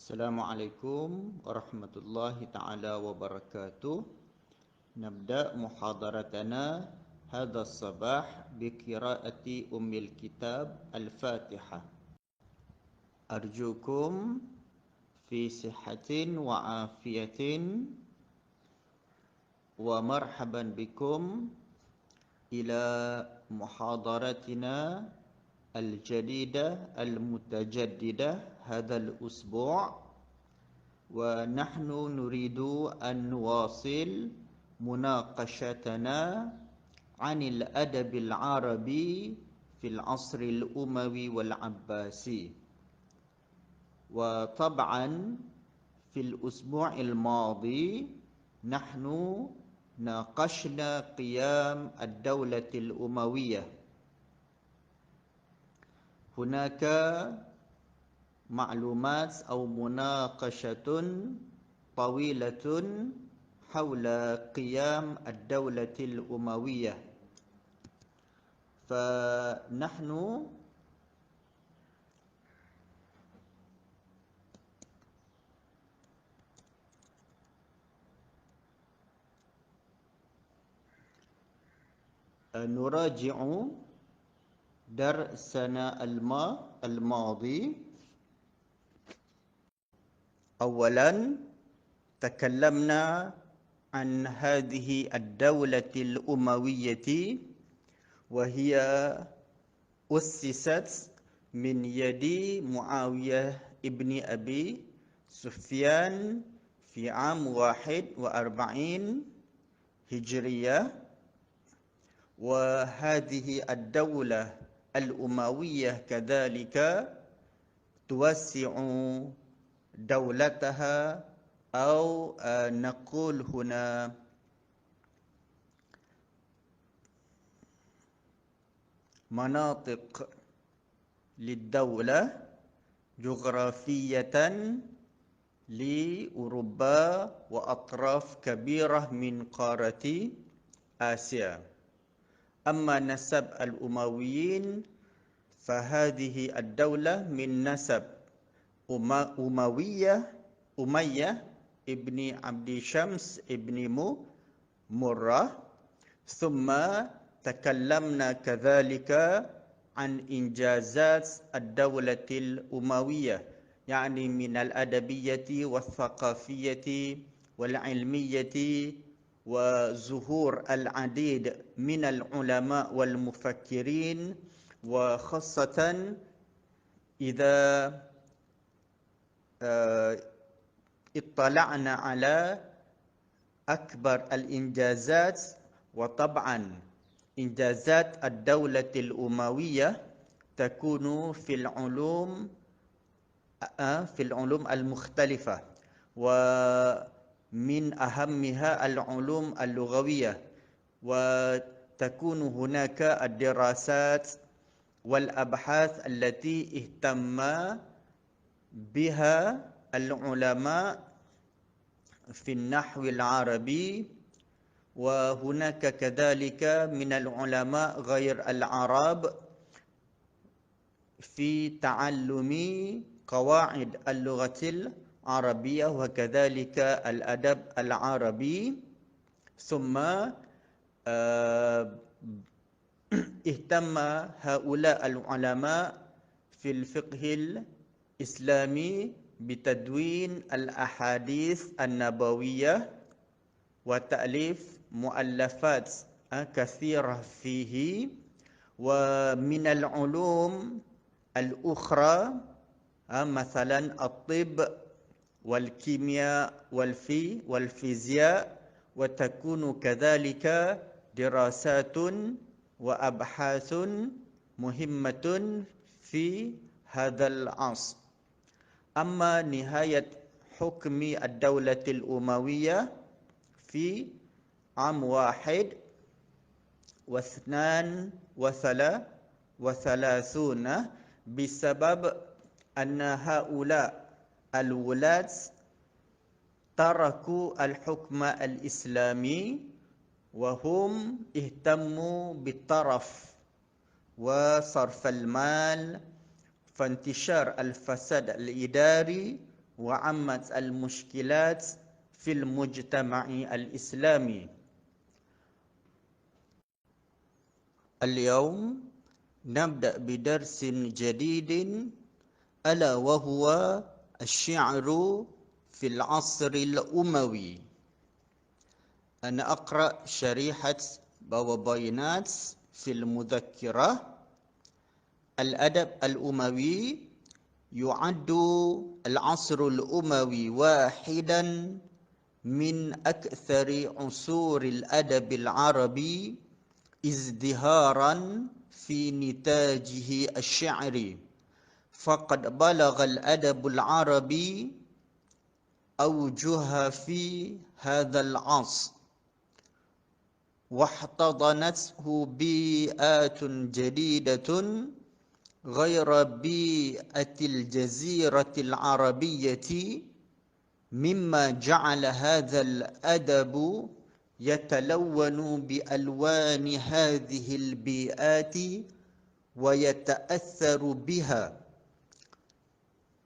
Assalamualaikum warahmatullahi taala wabarakatuh. Nabda muhadaratana hadha as-sabah biqiraati ummil kitab al-Fatihah. Arjukum fi sihhatin wa afiyatin wa marhaban bikum ila muhadaratina al-jadidah al-mutajaddidah هذا الأسبوع ونحن نريد أن نواصل مناقشتنا عن الأدب العربي في العصر الأموي والعباسي. وطبعا في الأسبوع الماضي نحن ناقشنا قيام الدولة الأموية. هناك معلومات أو مناقشة طويلة حول قيام الدولة الأموية، فنحن نراجع درسنا الماضي. أولاً تكلمنا عن هذه الدولة الأموية، وهي أسست من يد معاوية ابن أبي سفيان في عام 41 هجرية. وهذه الدولة الأموية كذلك توسع دولتها، أو نقول هنا مناطق للدولة جغرافية لأوروبا وأطراف كبيرة من قارة آسيا. أما نسب الأمويين فهذه الدولة من نسب أمية ابن عبد شمس ابن مرة. ثم تكلمنا كذلك عن إنجازات الدولة الأموية، يعني من الأدبية والثقافية والعلمية، وظهور العديد من العلماء والمفكرين، وخاصة إذا اطلعنا على أكبر الإنجازات. وطبعا إنجازات الدولة الأموية تكون في العلوم المختلفة، ومن أهمها العلوم اللغوية، وتكون هناك الدراسات والأبحاث التي اهتم بها العلماء في النحو العربي. وهناك كذلك من العلماء غير العرب في تعلم قواعد اللغة العربية وكذلك الأدب العربي. ثم اهتم هؤلاء العلماء في الفقه الإسلامي بتدوين الأحاديث النبوية وتأليف مؤلفات كثيرة فيه. ومن العلوم الأخرى مثلا الطب والكيمياء والفيزياء، وتكون كذلك دراسات وأبحاث مهمة في هذا العصر. أما نهاية حكم الدولة الأموية في عام 31 بسبب أن هؤلاء الولاة تركوا الحكم الإسلامي، وهم اهتموا بالطرف وصرف المال، فانتشار الفساد الإداري وعمت المشكلات في المجتمع الإسلامي. اليوم نبدأ بدرس جديد ألا وهو الشعر في العصر الأموي. أنا أقرأ شريحة بوابينات في المذكرة. الأدب الأموي يعد العصر الأموي واحدا من أكثر عصور الأدب العربي ازدهارا في نتاجه الشعري، فقد بلغ الأدب العربي أوجها في هذا العصر، واحتضنته بيئات جديدة غير بيئة الجزيرة العربية، مما جعل هذا الأدب يتلون بألوان هذه البيئات ويتأثر بها.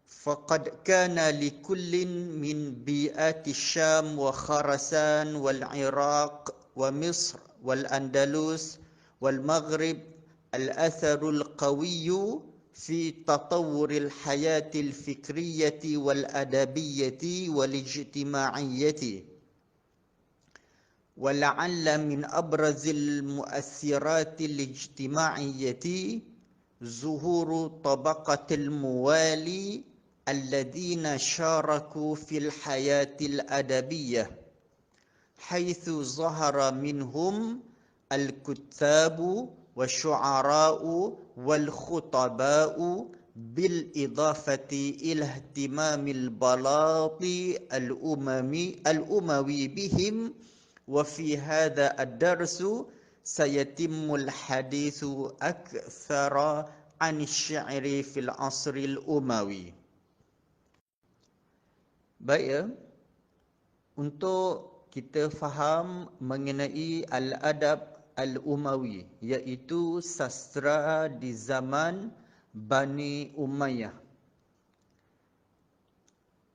فقد كان لكل من بيئات الشام وخراسان والعراق ومصر والأندلس والمغرب الأثر القوي في تطور الحياة الفكرية والأدبية والاجتماعية. ولعل من أبرز المؤثرات الاجتماعية ظهور طبقة الموالي الذين شاركوا في الحياة الأدبية، حيث ظهر منهم الكتاب والشعراء والخطباء، بالإضافة إلى اهتمام البلاط الأموي بهم. وفي هذا الدرس سيتم الحديث أكثر عن الشعر في العصر الأموي. Baik, untuk kita faham mengenai al-adab al-Umawi, iaitu sastra di zaman Bani Umayyah.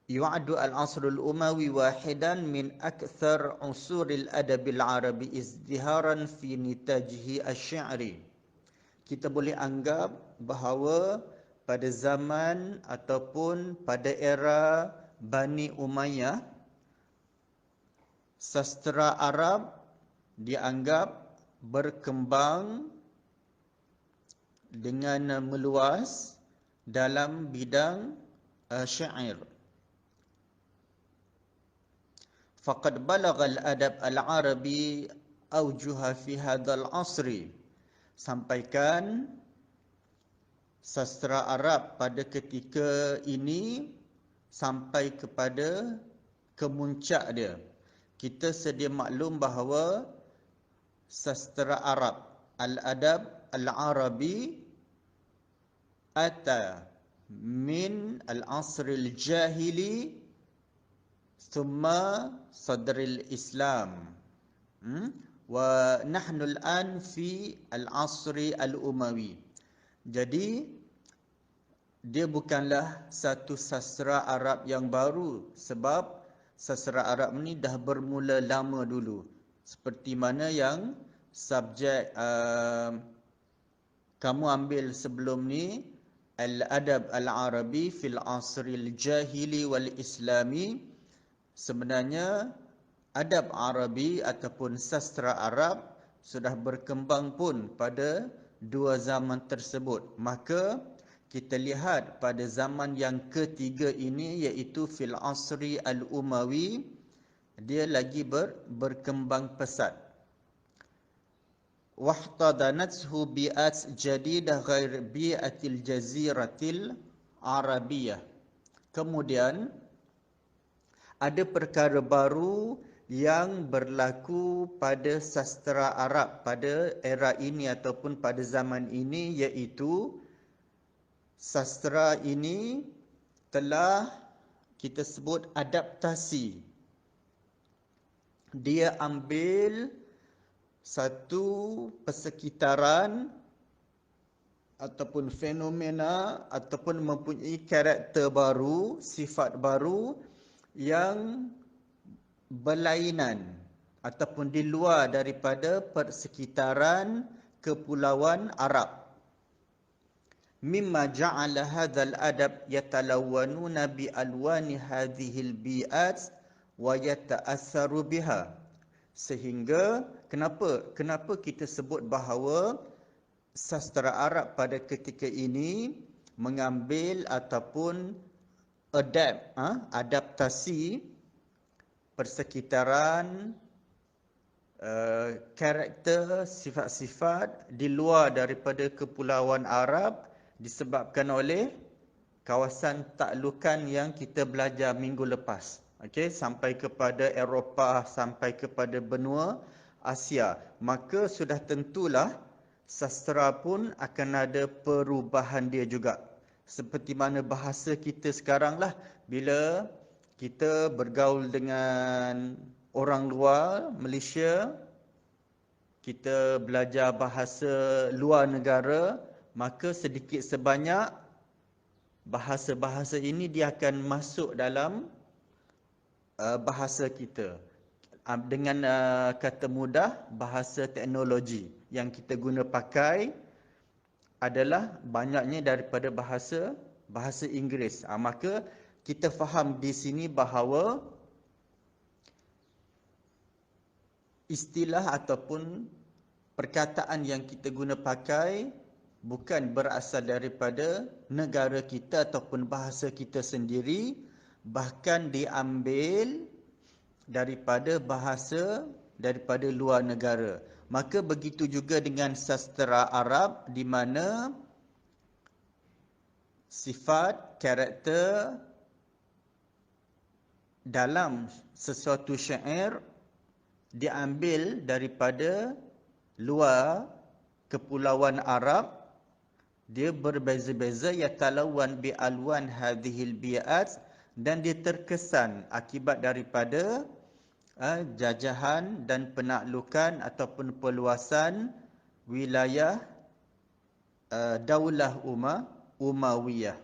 Yu'addu al-asr al-Umawi wahidan min akthar usur al-adab al-Arabi izdiharan fi nitajihi asy-sy'ri. Kita boleh anggap bahawa pada zaman ataupun pada era Bani Umayyah, sastra Arab dianggap berkembang dengan meluas dalam bidang syair. Faqad balagha al-adab al-arabi awjuha fi hadzal asri. Sampaikan sastra Arab pada ketika ini sampai kepada kemuncak dia. Kita sedia maklum bahawa sastra Arab, al-adab al-arabi, ata min al-asr al-jahili thumma sadr al-islam, wa nahnu al-an fi al-asr al-umawi. Jadi dia bukanlah satu sastra Arab yang baru, sebab sastra Arab ni dah bermula lama dulu. Seperti mana yang subjek kamu ambil sebelum ni, al-adab al-arabi fil asril jahili wal islami. Sebenarnya adab Arabi ataupun sastra Arab sudah berkembang pun pada dua zaman tersebut. Maka kita lihat pada zaman yang ketiga ini, iaitu fil asri al-umawi, dia lagi berkembang pesat. Wahtadanathu bi'at jadidah ghair bi'atil jaziratil arabiyah. Kemudian ada perkara baru yang berlaku pada sastra Arab pada era ini ataupun pada zaman ini, iaitu sastra ini telah kita sebut adaptasi. Dia ambil satu persekitaran ataupun fenomena ataupun mempunyai karakter baru, sifat baru yang berlainan ataupun di luar daripada persekitaran kepulauan Arab. Mimma ja'ala hadzal adab yatalawwanuna bi alwani hadhil bi'at wa yata'assaru biha. Sehingga kenapa kita sebut bahawa sastra Arab pada ketika ini mengambil ataupun adaptasi persekitaran, karakter, sifat-sifat di luar daripada kepulauan Arab disebabkan oleh kawasan taklukan yang kita belajar minggu lepas. Okey, sampai kepada Eropah, sampai kepada benua Asia. Maka sudah tentulah sastra pun akan ada perubahan dia juga. Seperti mana bahasa kita sekarang lah, bila kita bergaul dengan orang luar, Malaysia, kita belajar bahasa luar negara, maka sedikit sebanyak bahasa-bahasa ini dia akan masuk dalam bahasa kita. Dengan kata mudah, bahasa teknologi yang kita guna pakai adalah banyaknya daripada bahasa Inggeris. Maka kita faham di sini bahawa istilah ataupun perkataan yang kita guna pakai bukan berasal daripada negara kita ataupun bahasa kita sendiri, bahkan diambil daripada luar negara. Maka begitu juga dengan sastra Arab, di mana sifat, karakter dalam sesuatu syair diambil daripada luar kepulauan Arab. Dia berbeza-beza, yatalawwan bi alwan hadhil bi'at, dan dia terkesan akibat daripada jajahan dan penaklukan ataupun perluasan wilayah Daulah Umayyah.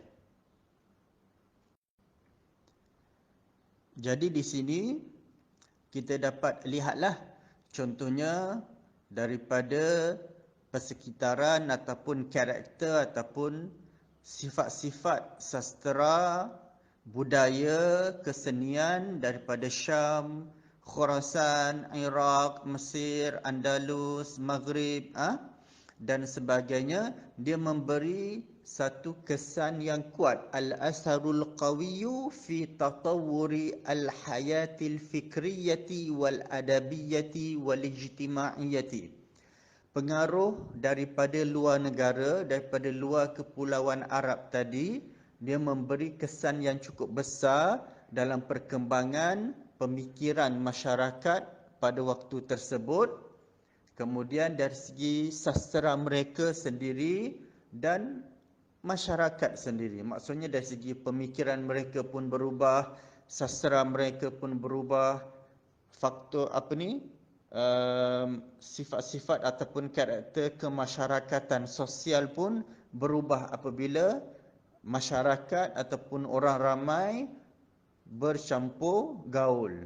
Jadi di sini kita dapat lihatlah contohnya daripada persekitaran ataupun karakter ataupun sifat-sifat sastra, budaya, kesenian daripada Syam, Khurasan, Iraq, Mesir, Andalus, Maghrib dan sebagainya. Dia memberi satu kesan yang kuat, al-asarul qawiyyu fi tatawuri al-hayatil fikriyati wal adabiyyati wal ijtima'iyyati. Pengaruh daripada luar negara, daripada luar kepulauan Arab tadi, dia memberi kesan yang cukup besar dalam perkembangan pemikiran masyarakat pada waktu tersebut. Kemudian dari segi sastra mereka sendiri dan masyarakat sendiri. Maksudnya dari segi pemikiran mereka pun berubah, sastra mereka pun berubah, faktor sifat-sifat ataupun karakter kemasyarakatan sosial pun berubah apabila masyarakat ataupun orang ramai bercampur gaul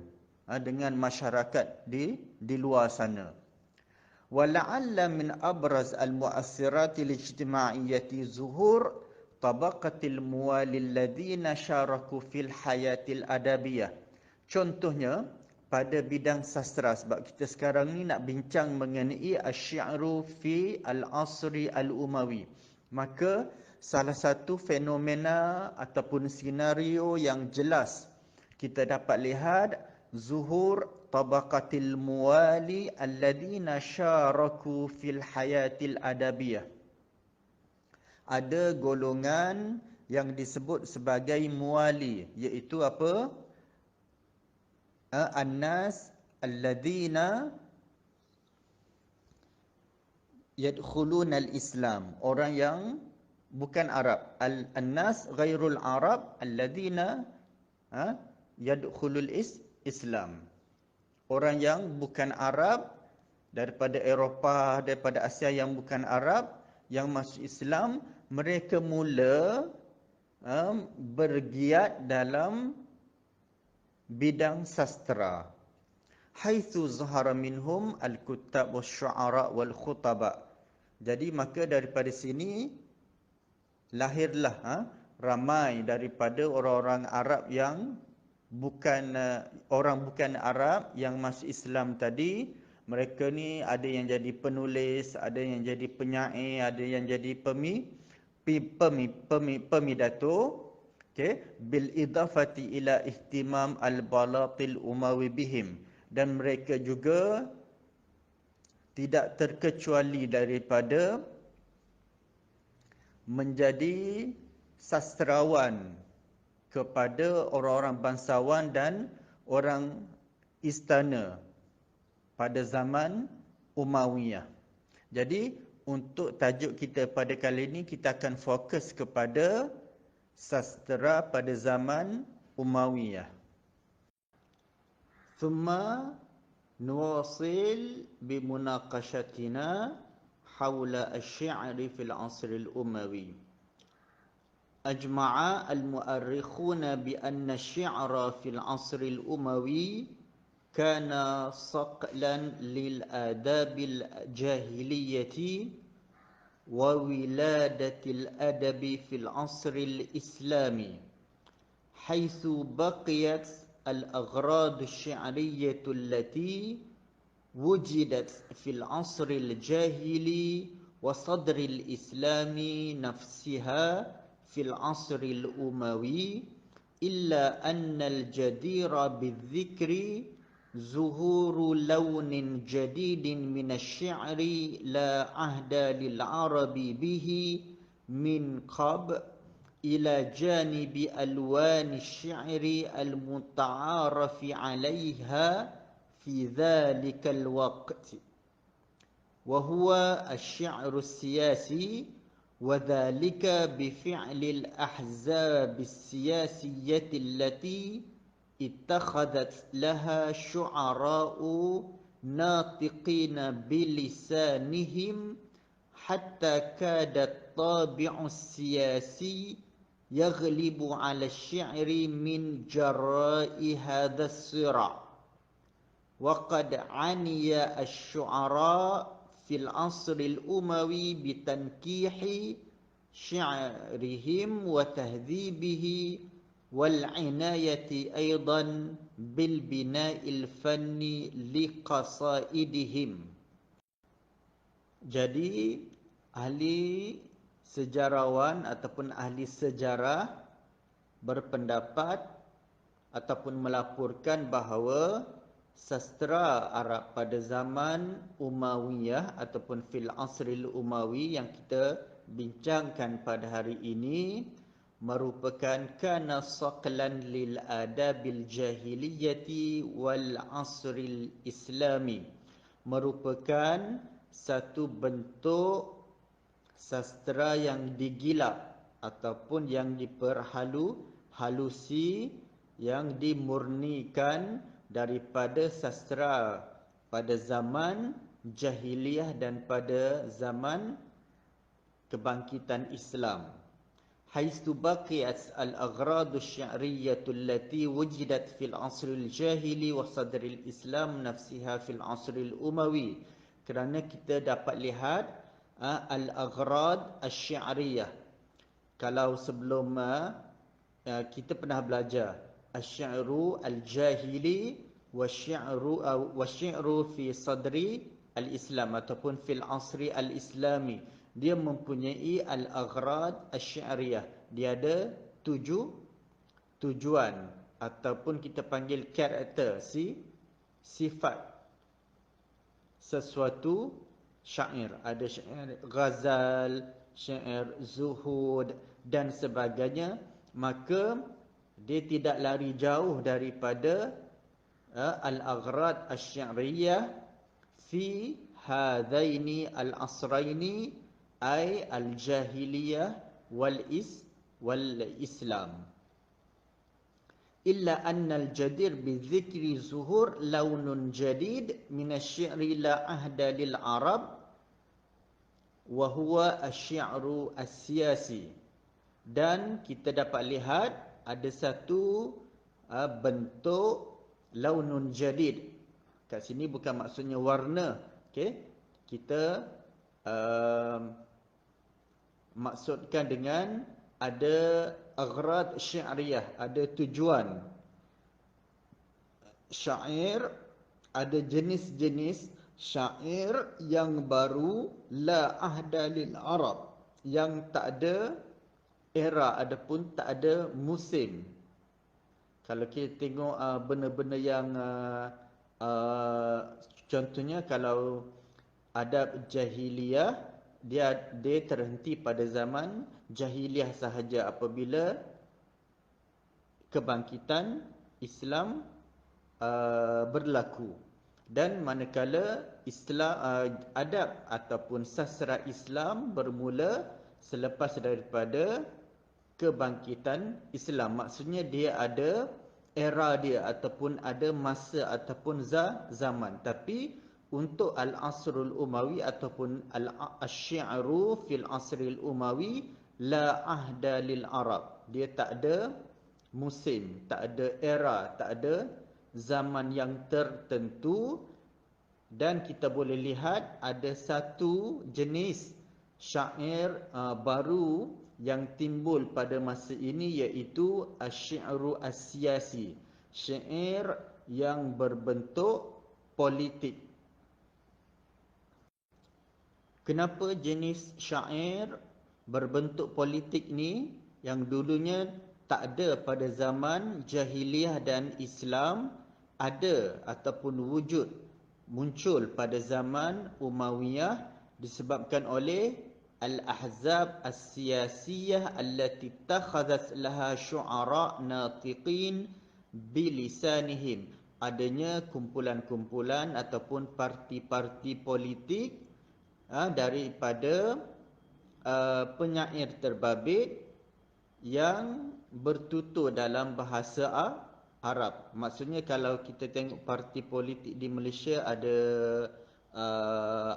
dengan masyarakat di luar sana. Wala'alla min abraz al-mu'assirat al-ijtima'iyyati zuhur tabaqatil muwali alladhina syaraku fil hayatil adabiyah. Contohnya pada bidang sastra, sebab kita sekarang ni nak bincang mengenai asy-syi'ru fi al-asri al-umawi. Maka salah satu fenomena ataupun senario yang jelas kita dapat lihat, zuhur tabaqatil muwali alladhina syaraku fil hayatil adabiyah. Ada golongan yang disebut sebagai muwali, iaitu apa? An-nas alladhina yadkhuluna al-Islam. Orang yang bukan Arab. An-nas ghairul Arab alladhina yadkhulul Islam. Orang yang bukan Arab daripada Eropah, daripada Asia yang bukan Arab, yang masuk Islam, mereka mula bergiat dalam bidang sastra. Haitsu zahara minhum al-kuttab wasyu'ara wal khutaba. Jadi maka daripada sini lahirlah ramai daripada orang-orang Arab yang bukan orang bukan Arab yang masuk Islam tadi. Mereka ni ada yang jadi penulis, ada yang jadi penyair, ada yang jadi pemidato, okey, bil idafati ila ihtimam al-balatil umawi bihim, dan mereka juga tidak terkecuali daripada menjadi sastrawan kepada orang-orang bangsawan dan orang istana pada zaman Umayyah. Jadi untuk tajuk kita pada kali ini, kita akan fokus kepada sastra pada zaman Umayyah. Thumma nuwasil bimunaqashatina hawla asy-syi'ri fil 'asr al-umawi. Ajma'a al-mu'arrikhuna bi anna asy-syi'ra fil 'asr al-umawi kana saqlan lil adabil jahiliyyati wa wiladatil adabi fil 'asr al-islami, haitsu baqiyat al-aghrad asy-syi'riyyah allati wujidat fil 'asr al-jahili wa sadr al-islami nafsiha fil 'asr al-umawi, illa anna al-jadira bi-dhikri zuhuru launin jadidin minasy-syi'ri la ahda lil arabi bihi min qab ila janibi alwani asy-syi'ri al-muta'arafi 'alayha fi dhalika al-waqt, wa huwa asy-syi'ru as-siyasi, wa dhalika bi fi'li al-ahzab as-siyasiyyah allati ittakhadhat laha syu'ara'u natiqina bilisanihim hatta kadat tabi'u siyasi yaghlibu 'ala asy-syi'ri min jara'i hadha as-sira'. Wa qad 'aniya asy-syu'ara fil 'asr al-umawi bitankihi syi'rihim wa tahdhibihi والعناية أيضا بالبناء الفني لقصائدهم. Jadi ahli sejarawan ataupun ahli sejarah berpendapat ataupun melaporkan bahawa sastra Arab pada zaman Umayyah ataupun fil asril Umawi yang kita bincangkan pada hari ini merupakan kana saqlan lil adabil jahiliyati wal asril islami, merupakan satu bentuk sastra yang digilap ataupun yang diperhalusi, yang dimurnikan daripada sastra pada zaman jahiliyah dan pada zaman kebangkitan Islam. Haitsu baqiyat al-aghrad asy-syi'riyyah allati wujidat fil 'asr al-jahili wa sadr al-islam nafsiha fil 'asr al-umawi. Kerana kita dapat lihat al-aghrad asy-syi'riyyah. Kalau sebelum kita pernah belajar asy-syi'ru al-jahili wasy-syi'ru fi sadri al-islam ataupun fil 'asr al-islami. Dia mempunyai al-aghrad asy-syi'riyah. Dia ada 7 tujuan ataupun kita panggil karakter, sifat sesuatu syair. Ada syair ghazal, syair zuhud dan sebagainya. Maka dia tidak lari jauh daripada al-aghrad asy-syi'riyah fi hadaini al-asraini ay al-jahiliyah wal Islam. Illa anna al-jadir bi dhikri zuhur launun jadid min asy-syi'ri la ahda lil Arab wa huwa asy-syi'ru as-siyasi. Dan kita dapat lihat ada satu bentuk launun jadid. Kat sini bukan maksudnya warna, okey. Kita maksudkan dengan ada aghrad syi'riyah, ada tujuan syair, ada jenis-jenis syair yang baru, la ahda lil Arab, yang tak ada era adapun tak ada musim. Kalau kita tengok benda-benda yang contohnya kalau adab jahiliyah, dia terhenti pada zaman jahiliyah sahaja. Apabila kebangkitan Islam berlaku, dan manakala Islam adab ataupun sastra Islam bermula selepas daripada kebangkitan Islam. Maksudnya dia ada era dia ataupun ada masa ataupun zaman. Tapi untuk al-asrul umawi ataupun al-syi'ru fil asril umawi la ahda lil Arab. Dia tak ada musim, tak ada era, tak ada zaman yang tertentu. Dan kita boleh lihat ada satu jenis syair baru yang timbul pada masa ini, iaitu asy-syi'ru as-siyasi, syair yang berbentuk politik. Kenapa jenis syair berbentuk politik ni yang dulunya tak ada pada zaman jahiliyah dan Islam, ada ataupun wujud muncul pada zaman Umayyah disebabkan oleh al-ahzab as-siyasiyah allati takhadhat laha syu'ara natiqin bilisanihim. Adanya kumpulan-kumpulan ataupun parti-parti politik daripada penyair terbabit yang bertutur dalam bahasa Arab. Maksudnya kalau kita tengok parti politik di Malaysia, ada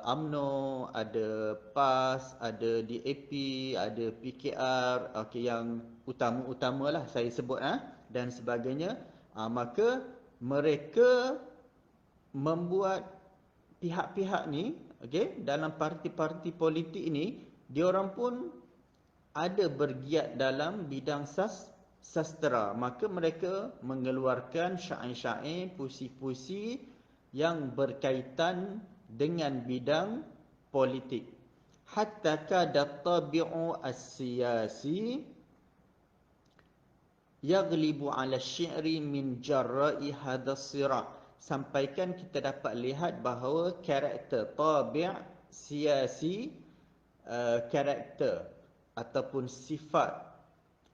UMNO, ada PAS, ada DAP, ada PKR, okey, yang utama-utamalah saya sebut dan sebagainya. Maka mereka membuat pihak-pihak ni, okey, dalam parti-parti politik ni, diorang pun ada bergiat dalam bidang sastra. Maka mereka mengeluarkan syair-syair, puisi-puisi yang berkaitan dengan bidang politik. Hatta kada tabi'u as-siyasi yaghlibu 'ala asy-syi'ri min jarra'i hadha as-sira'. Sampaikan kita dapat lihat bahawa karakter tabi' siasi, karakter ataupun sifat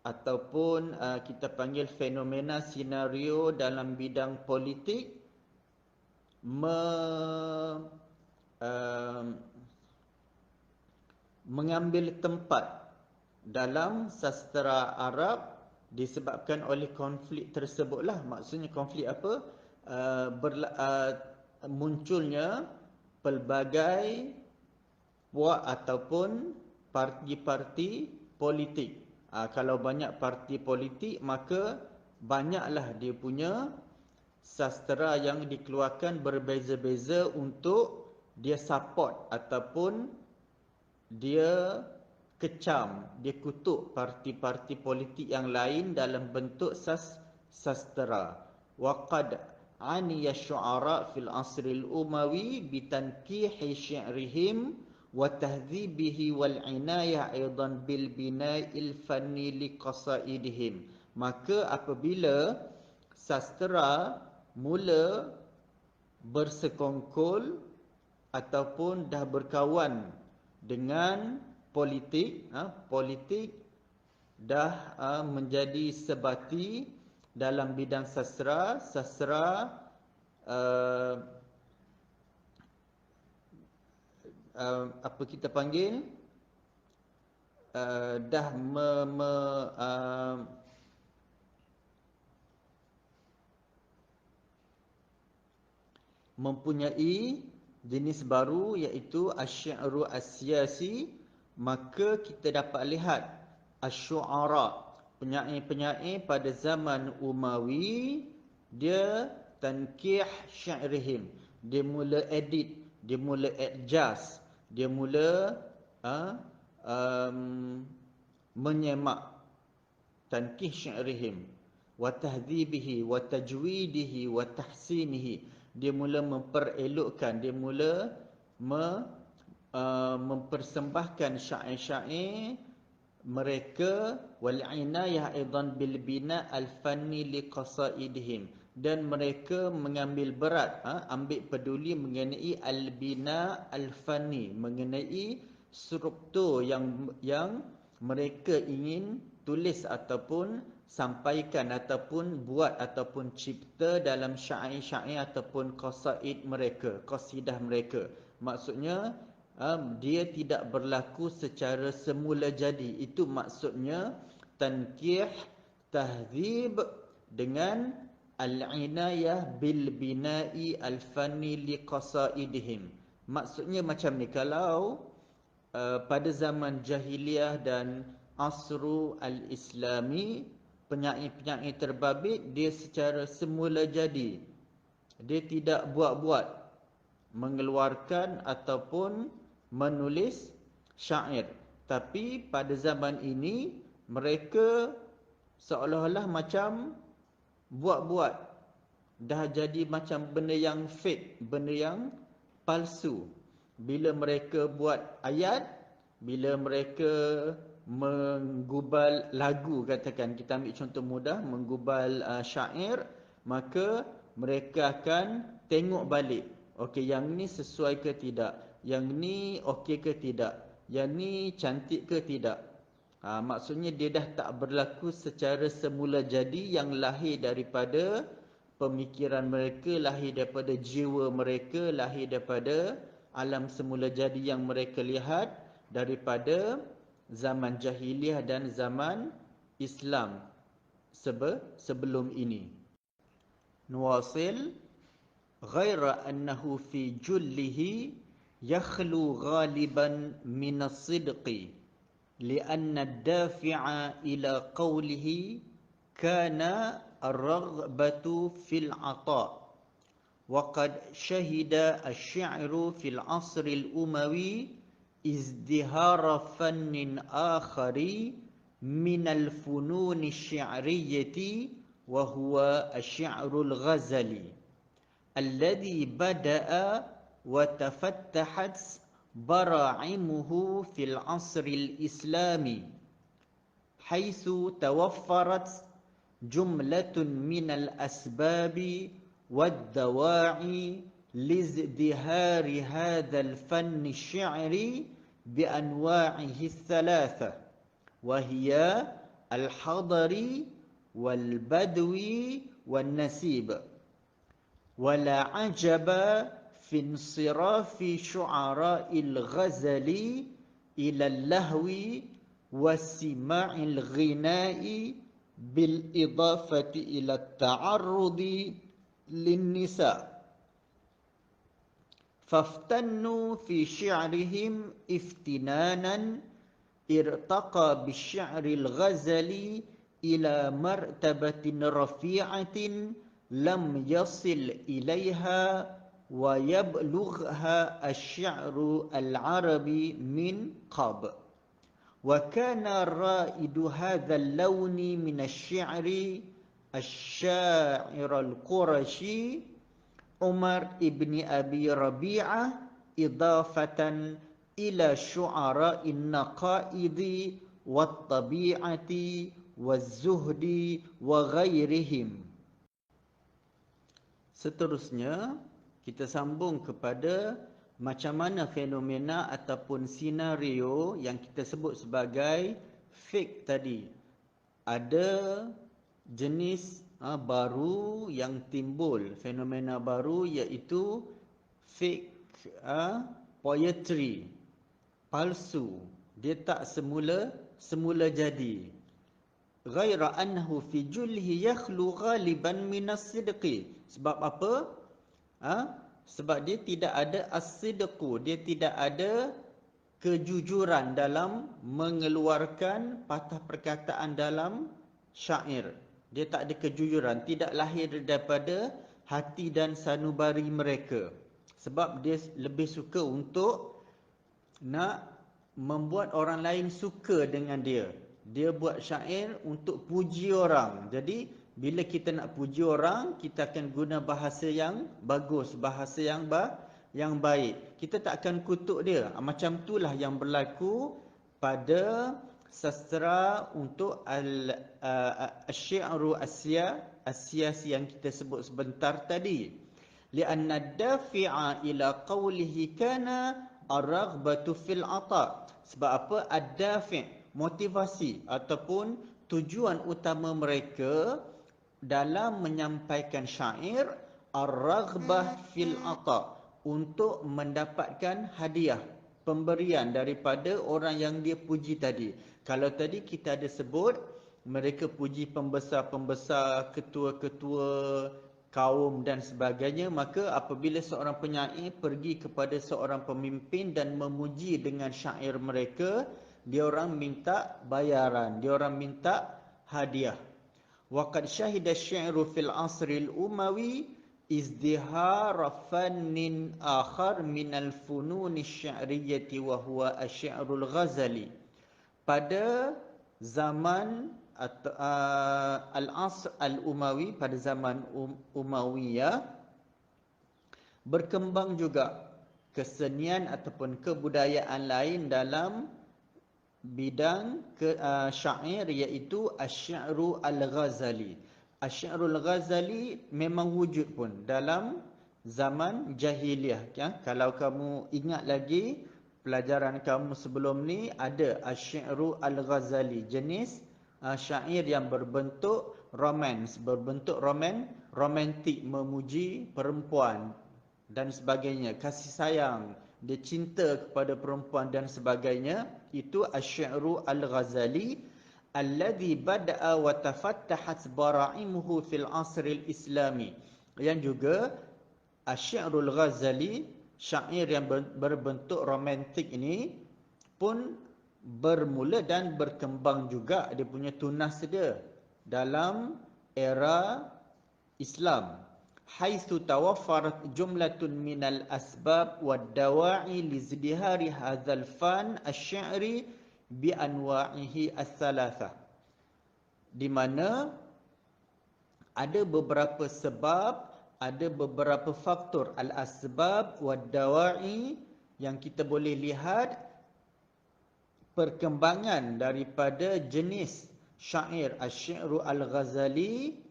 ataupun kita panggil fenomena senario dalam bidang politik mengambil tempat dalam sastra Arab disebabkan oleh konflik tersebutlah. Maksudnya konflik apa? Munculnya pelbagai puak ataupun parti-parti politik. Kalau banyak parti politik, maka banyaklah dia punya sastra yang dikeluarkan berbeza-beza untuk dia support ataupun dia kecam, dia kutuk parti-parti politik yang lain dalam bentuk sastra. Waqad aniya syu'ara fil asril umawi bitankihi syi'rihim wa tahdhibihi wal inayah aidan bil bina'il fanni liqasaidihim. Maka apabila sastra mula bersekongkol ataupun dah berkawan dengan politik, politik dah menjadi sebati dalam bidang sastra, apa kita panggil, dah mempunyai jenis baru iaitu asy-syi'ru as-siyasi, maka kita dapat lihat asy-syu'ara, penyair-penyair pada zaman Umawi, dia tankih syi'rihim, dia mula edit, dia mula adjust, dia mula menyemak tankih syi'rihim wa tahdhibihi wa tajwidihi wa tahsinihi, dia mula memperelokkan, dia mula mempersembahkan syair-syair mereka, wal inayah aidan bil bina al fanni li qasaidihim, dan mereka mengambil berat, ambil peduli mengenai al bina al fanni, mengenai struktur yang mereka ingin tulis ataupun sampaikan ataupun buat ataupun cipta dalam syair-syair ataupun qasaid mereka, qasidah mereka. Maksudnya dia tidak berlaku secara semula jadi. Itu maksudnya tankih tahdzib dengan al-inayah bil bina'i al-fanni li qasaidihim. Maksudnya macam ni, kalau pada zaman jahiliyah dan asru al-islami, penyair-penyair terbabit dia secara semula jadi. Dia tidak buat-buat mengeluarkan ataupun menulis syair. Tapi pada zaman ini mereka seolah-olah macam buat-buat, dah jadi macam benda yang fake, benda yang palsu. Bila mereka buat ayat, bila mereka menggubal lagu, katakan kita ambil contoh mudah, menggubal syair, maka mereka akan tengok balik, okey, yang ni sesuai ke tidak, yang ni okey ke tidak, yang ni cantik ke tidak. Maksudnya dia dah tak berlaku secara semula jadi, yang lahir daripada pemikiran mereka, lahir daripada jiwa mereka, lahir daripada alam semula jadi yang mereka lihat daripada zaman jahiliyah dan zaman Islam sebelum ini. Nuwasil, ghaira annahu fi jullihi yakhlu ghaliban min as-sidqi li'anna ad-dafi'a ila qawlihi kana ar-raghbatu fil 'ata'. Wa qad shahida asy-syi'ru fil 'asri al-umawi izdihara fannin akhari minal fununi syi'riyyati wa huwa asy-syi'rul ghazali alladhi bada'a wa tafattahat bara'imuhu fil 'asril islami haitsu tawaffarat jumlatun minal asbabi wad dawa'i lizdihari hadzal fanni syi'ri بأنواعه الثلاثة وهي الحضري والبدوي والنسيب ولا عجب في انصراف شعراء الغزل إلى اللهو وسماع الغناء بالإضافة إلى التعرض للنساء فافتنوا في شعرهم افتنانا ارتقى بالشعر الغزلي إلى مرتبة رفيعة لم يصل إليها ويبلغها الشعر العربي من قبل. وكان رائد هذا اللون من الشعر الشاعر القرشي عمر ابن أبي ربيعة إضافة إلى شعراء النقائض والطبيعة والزهد وغيرهم. Seterusnya kita sambung kepada macam mana fenomena ataupun senario yang kita sebut sebagai fake tadi. Ada jenis baru yang timbul, fenomena baru, iaitu fake poetry, palsu, dia tak semula jadi. Ghaira annahu fi julhi yakhlu ghaliban min as-sidqi. Sebab apa? Sebab dia tidak ada as-sidqu, dia tidak ada kejujuran dalam mengeluarkan patah perkataan dalam syair. Dia tak ada kejujuran, tidak lahir daripada hati dan sanubari mereka. Sebab dia lebih suka untuk nak membuat orang lain suka dengan dia. Dia buat syair untuk puji orang. Jadi bila kita nak puji orang, kita akan guna bahasa yang bagus, bahasa yang baik. Kita tak akan kutuk dia. Macam itulah yang berlaku pada sastra untuk al-syi'ru as-siyasi yang kita sebut sebentar tadi. Li'anna ad-dafi'a ila qawlihi kana ar-raghbatu fil 'ata'. Sebab apa? Ad-dafi', motivasi ataupun tujuan utama mereka dalam menyampaikan syair ar-raghbah fil 'ata', untuk mendapatkan hadiah, pemberian daripada orang yang dia puji tadi. Kalau tadi kita ada sebut mereka puji pembesar-pembesar, ketua-ketua kaum dan sebagainya, maka apabila seorang penyair pergi kepada seorang pemimpin dan memuji dengan syair mereka, dia orang minta bayaran, dia orang minta hadiah. Waqad syahida asy-syi'ru fil 'asril umawi izdihar fannin akhar minal fununi sya'riyyati wa huwa asy-syi'rul ghazali. Pada zaman al-asr al-umawi, pada zaman Umayyah, berkembang juga kesenian ataupun kebudayaan lain dalam bidang syair, iaitu asy-syi'ru al-ghazali. Asy-syi'rul Ghazali memang wujud pun dalam zaman jahiliah. Ya? Kalau kamu ingat lagi pelajaran kamu sebelum ni, ada asy-syi'ru al-Ghazali, jenis syair yang berbentuk romans, berbentuk romantik, memuji perempuan dan sebagainya, kasih sayang, dia cinta kepada perempuan dan sebagainya. Itu asy-syi'ru al-Ghazali alladhi bada'a wa tafattahat bara'imuhu fil 'asril islami. Yang juga asy-syi'rul Ghazali, syair yang berbentuk romantik ini pun bermula dan berkembang juga, dia punya tunas dia dalam era Islam. Haitsu tawaffarat jumlatun minal asbab wad dawa'i lizdihari hadzal fan asy-syi'ri bi anwa'ihi as-salasah, di mana ada beberapa sebab, ada beberapa faktor al-asbab wad dawa'i yang kita boleh lihat perkembangan daripada jenis syair asy-syi'ru al-Ghazali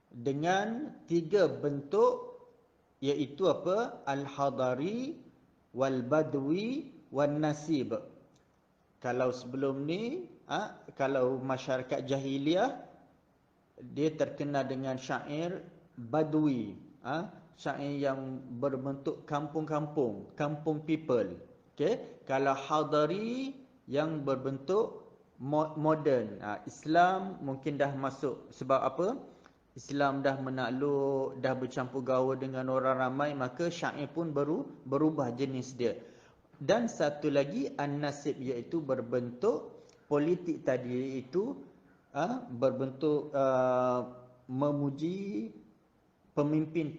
dengan 3 bentuk, iaitu apa? Al-hadari wal badwi wan nasib. Kalau sebelum ni, kalau masyarakat jahiliah, dia terkenal dengan syair badui, syair yang berbentuk kampung-kampung, kampung people. Okay? Kalau hadari yang berbentuk moden, Islam mungkin dah masuk. Sebab apa? Islam dah menakluk, dah bercampur gaul dengan orang ramai, maka syair pun berubah jenis dia. Dan satu lagi an-nasib, iaitu berbentuk politik tadi, iaitu berbentuk memuji pemimpin.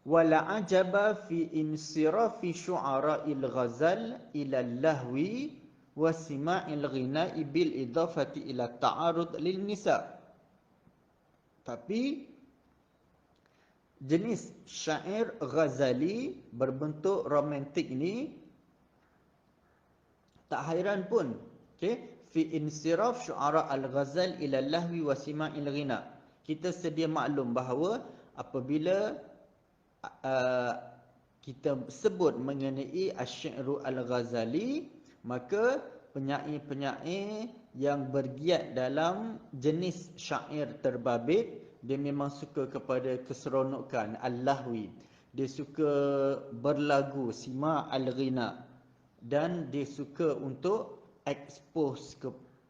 Wala ajaba fi insirafi syu'ara'il ghazal ila lahwi wa sima'il ghina'i bil idafati ila ta'arud lil nisa'. Tapi jenis syair Ghazali berbentuk romantik ni, tak hairan pun, okay? Fi insiraf syu'ara al-ghazal ila lahwi wa sima'il ghina. Kita sedia maklum bahawa apabila kita sebut mengenai asy-syi'ru al-Ghazali, maka penyair-penyair yang bergiat dalam jenis syair terbabit, dia memang suka kepada keseronokan al-lahwi, dia suka berlagu, sima al-ghina, dan dia suka untuk expose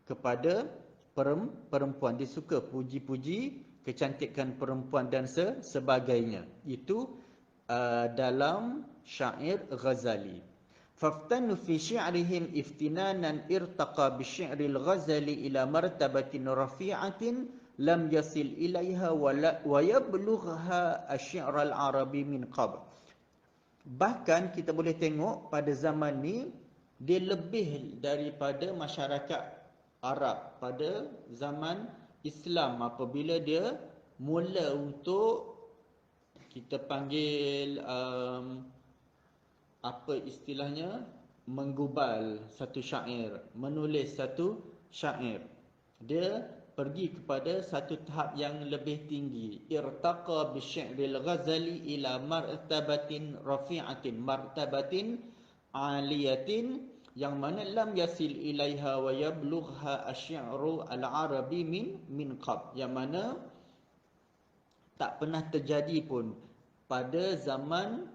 kepada perempuan. Dia suka puji-puji kecantikan perempuan dan sebagainya. Itu dalam syair Ghazali. Faftanu fi syi'rihim iftinanan irtaqa bi syi'ril Ghazali ila martabatin rafi'atin lam yasil ilaiha wa yablugha asy-syi'ral arabi min qabl. Bahkan kita boleh tengok pada zaman ni dia lebih daripada masyarakat Arab pada zaman Islam apabila dia mula untuk kita panggil apa istilahnya, menggubal satu syair, menulis satu syair. Dia pergi kepada satu tahap yang lebih tinggi. Irtaqa bi syi'ril Ghazali ila martabatin rafi'atin, martabatin aliyatin, yang mana lam yasil ilaiha wa yablugha asy-syi'ru al-arabi min qab, yang mana tak pernah terjadi pun pada zaman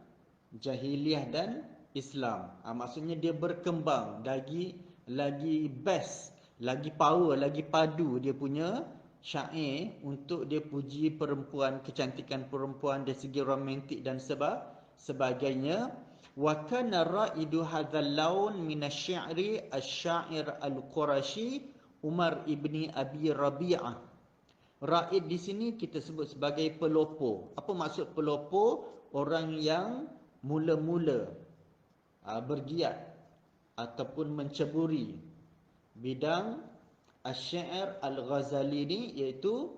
jahiliyah dan Islam. Maksudnya dia berkembang lagi best, lagi power, lagi padu dia punya syair untuk dia puji perempuan, kecantikan perempuan dari segi romantik dan sebagainya. Wa kana ra'idu hadzal laun min asy-syi'ri asy-syair al-Qurashi Umar ibni Abi Rabi'ah. Ra'id di sini kita sebut sebagai pelopor. Apa maksud pelopor? Orang yang mula-mula bergiat ataupun menceburi bidang asy-syair al-Ghazali ni, iaitu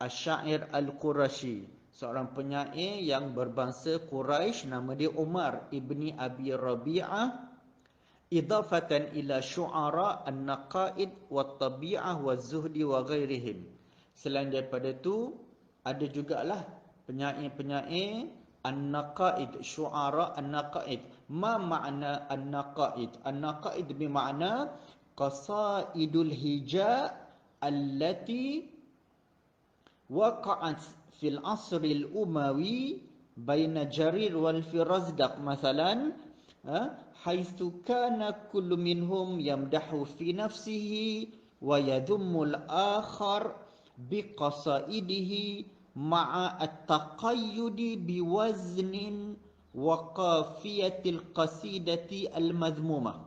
asy-syair al-Qurashi, seorang penyair yang berbangsa Quraisy, nama dia Umar ibni Abi Rabi'ah, idafatan ila syu'ara an-naqaid wat-tabi'ah waz-zuhdi wa ghairihim. Selain daripada tu ada jugalah penyair-penyair an-naqaid, syu'ara an-naqaid. Ma makna an-naqaid? An-naqaid bermakna qasaidul hija allati waqa'at fil asril umawi baina Jarir wal Firazdaq masalan, haitsu kana kullu minhum yamdahu fi nafsihi wa yadhummu al-akhar biqasaidihi ma'a at-taqayyudi biwaznin wa qafiyatil qasidati al-madhmumah.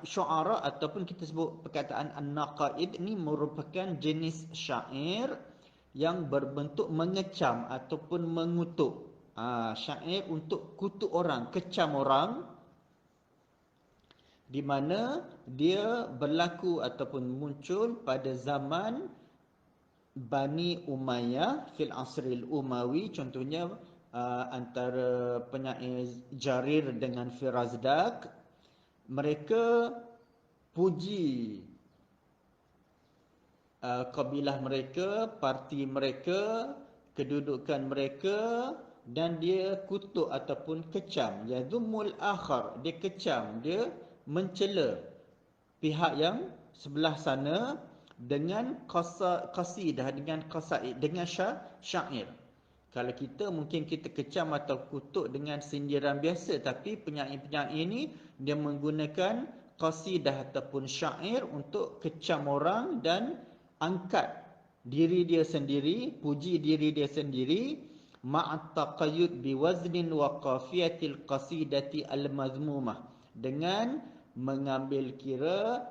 Syu'ara ataupun kita sebut perkataan an-naqaid ni merupakan jenis syair yang berbentuk mengecam ataupun mengutuk. Syair untuk kutuk orang, kecam orang, di mana dia berlaku ataupun muncul pada zaman Bani Umayyah fil asril Umawi. Contohnya antara penyair Jarir dengan Firazdaq. Mereka puji kabilah mereka, parti mereka, kedudukan mereka, dan dia kutuk ataupun kecam. Yadhumul akhar, dia kecam, dia mencela pihak yang sebelah sana dengan qasidah, dengan qasaid, dengan syair. Kalau kita mungkin kita kecam atau kutuk dengan sindiran biasa, tapi penyair-penyair ini dia menggunakan qasidah ataupun syair untuk kecam orang dan angkat diri dia sendiri, puji diri dia sendiri, ma'at taqayyud biwaznin wa qafiyatil qasidati al-mazmumah, dengan mengambil kira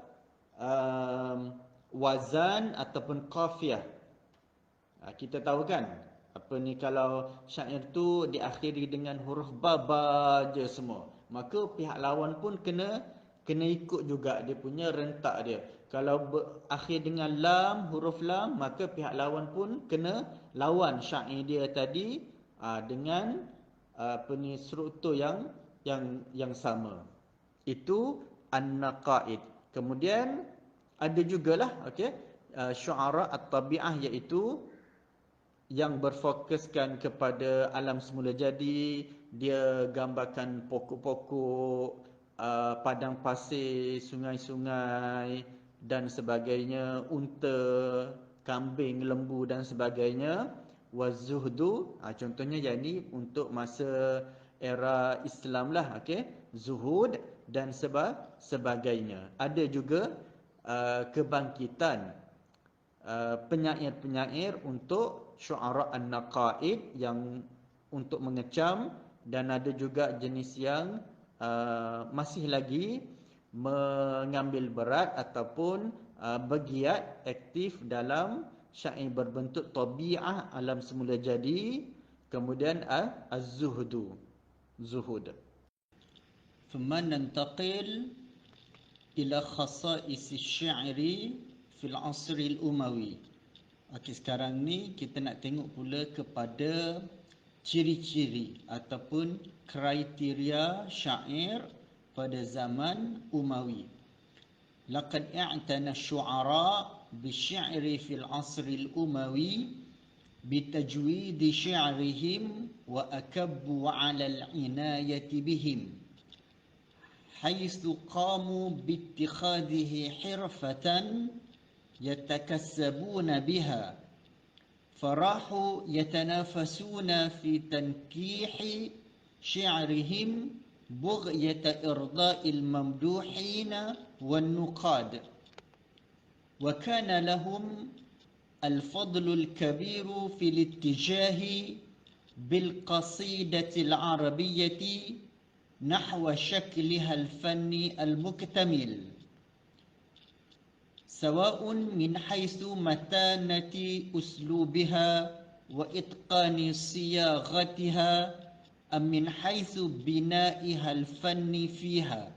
wazan ataupun qafiyah. Kita tahu kan apa ni, kalau syair tu diakhiri dengan huruf baba je semua, maka pihak lawan pun kena ikut juga dia punya rentak dia. Kalau berakhir dengan lam, huruf lam, maka pihak lawan pun kena lawan syair dia tadi dengan apa ni, struktur yang sama. Itu an-naqaid. Kemudian ada jugalah syu'ara at-tabi'ah, iaitu yang berfokuskan kepada alam semula jadi. Dia gambarkan pokok-pokok, padang pasir, sungai-sungai dan sebagainya, unta, kambing, lembu dan sebagainya. Wazuhdu, contohnya yang ni untuk masa era Islam lah, zuhud dan sebagainya. Ada juga kebangkitan penyair-penyair untuk syu'ara an-naqaid yang untuk mengecam, dan ada juga jenis yang masih lagi mengambil berat ataupun bergiat aktif dalam syair berbentuk tabi'ah, alam semula jadi, kemudian az-zuhud. ثم ننتقل إلى خصائص الشعر في العصر الأموي. Okey, sekarang ni kita nak tengok pula kepada ciri-ciri ataupun kriteria syair pada zaman Umawi. Laqad i'tana asy-syu'ara bisy'ri fil 'asri al-umawi bitajwid syi'rihim wa akabbu 'ala al-'inayati bihim haythu qamu biittikhadhihi hirfatan yatakassabuna biha farahu yatanafasuna fi tankihi syi'rihim بغية إرضاء الممدوحين والنقاد وكان لهم الفضل الكبير في الاتجاه بالقصيدة العربية نحو شكلها الفني المكتمل سواء من حيث متانة أسلوبها وإتقان صياغتها أم من حيث بنائها الفني فيها.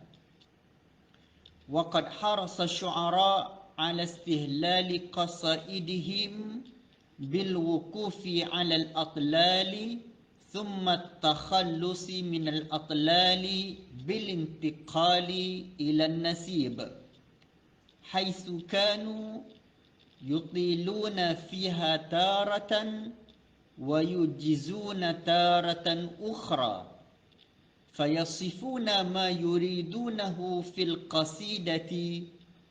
وقد حرص الشعراء على استهلال قصائدهم بالوقوف على الأطلال ثم التخلص من الأطلال بالانتقال إلى النسيب حيث كانوا يطيلون فيها تارة ويجزون تارة أخرى فيصفون ما يريدونه في القصيدة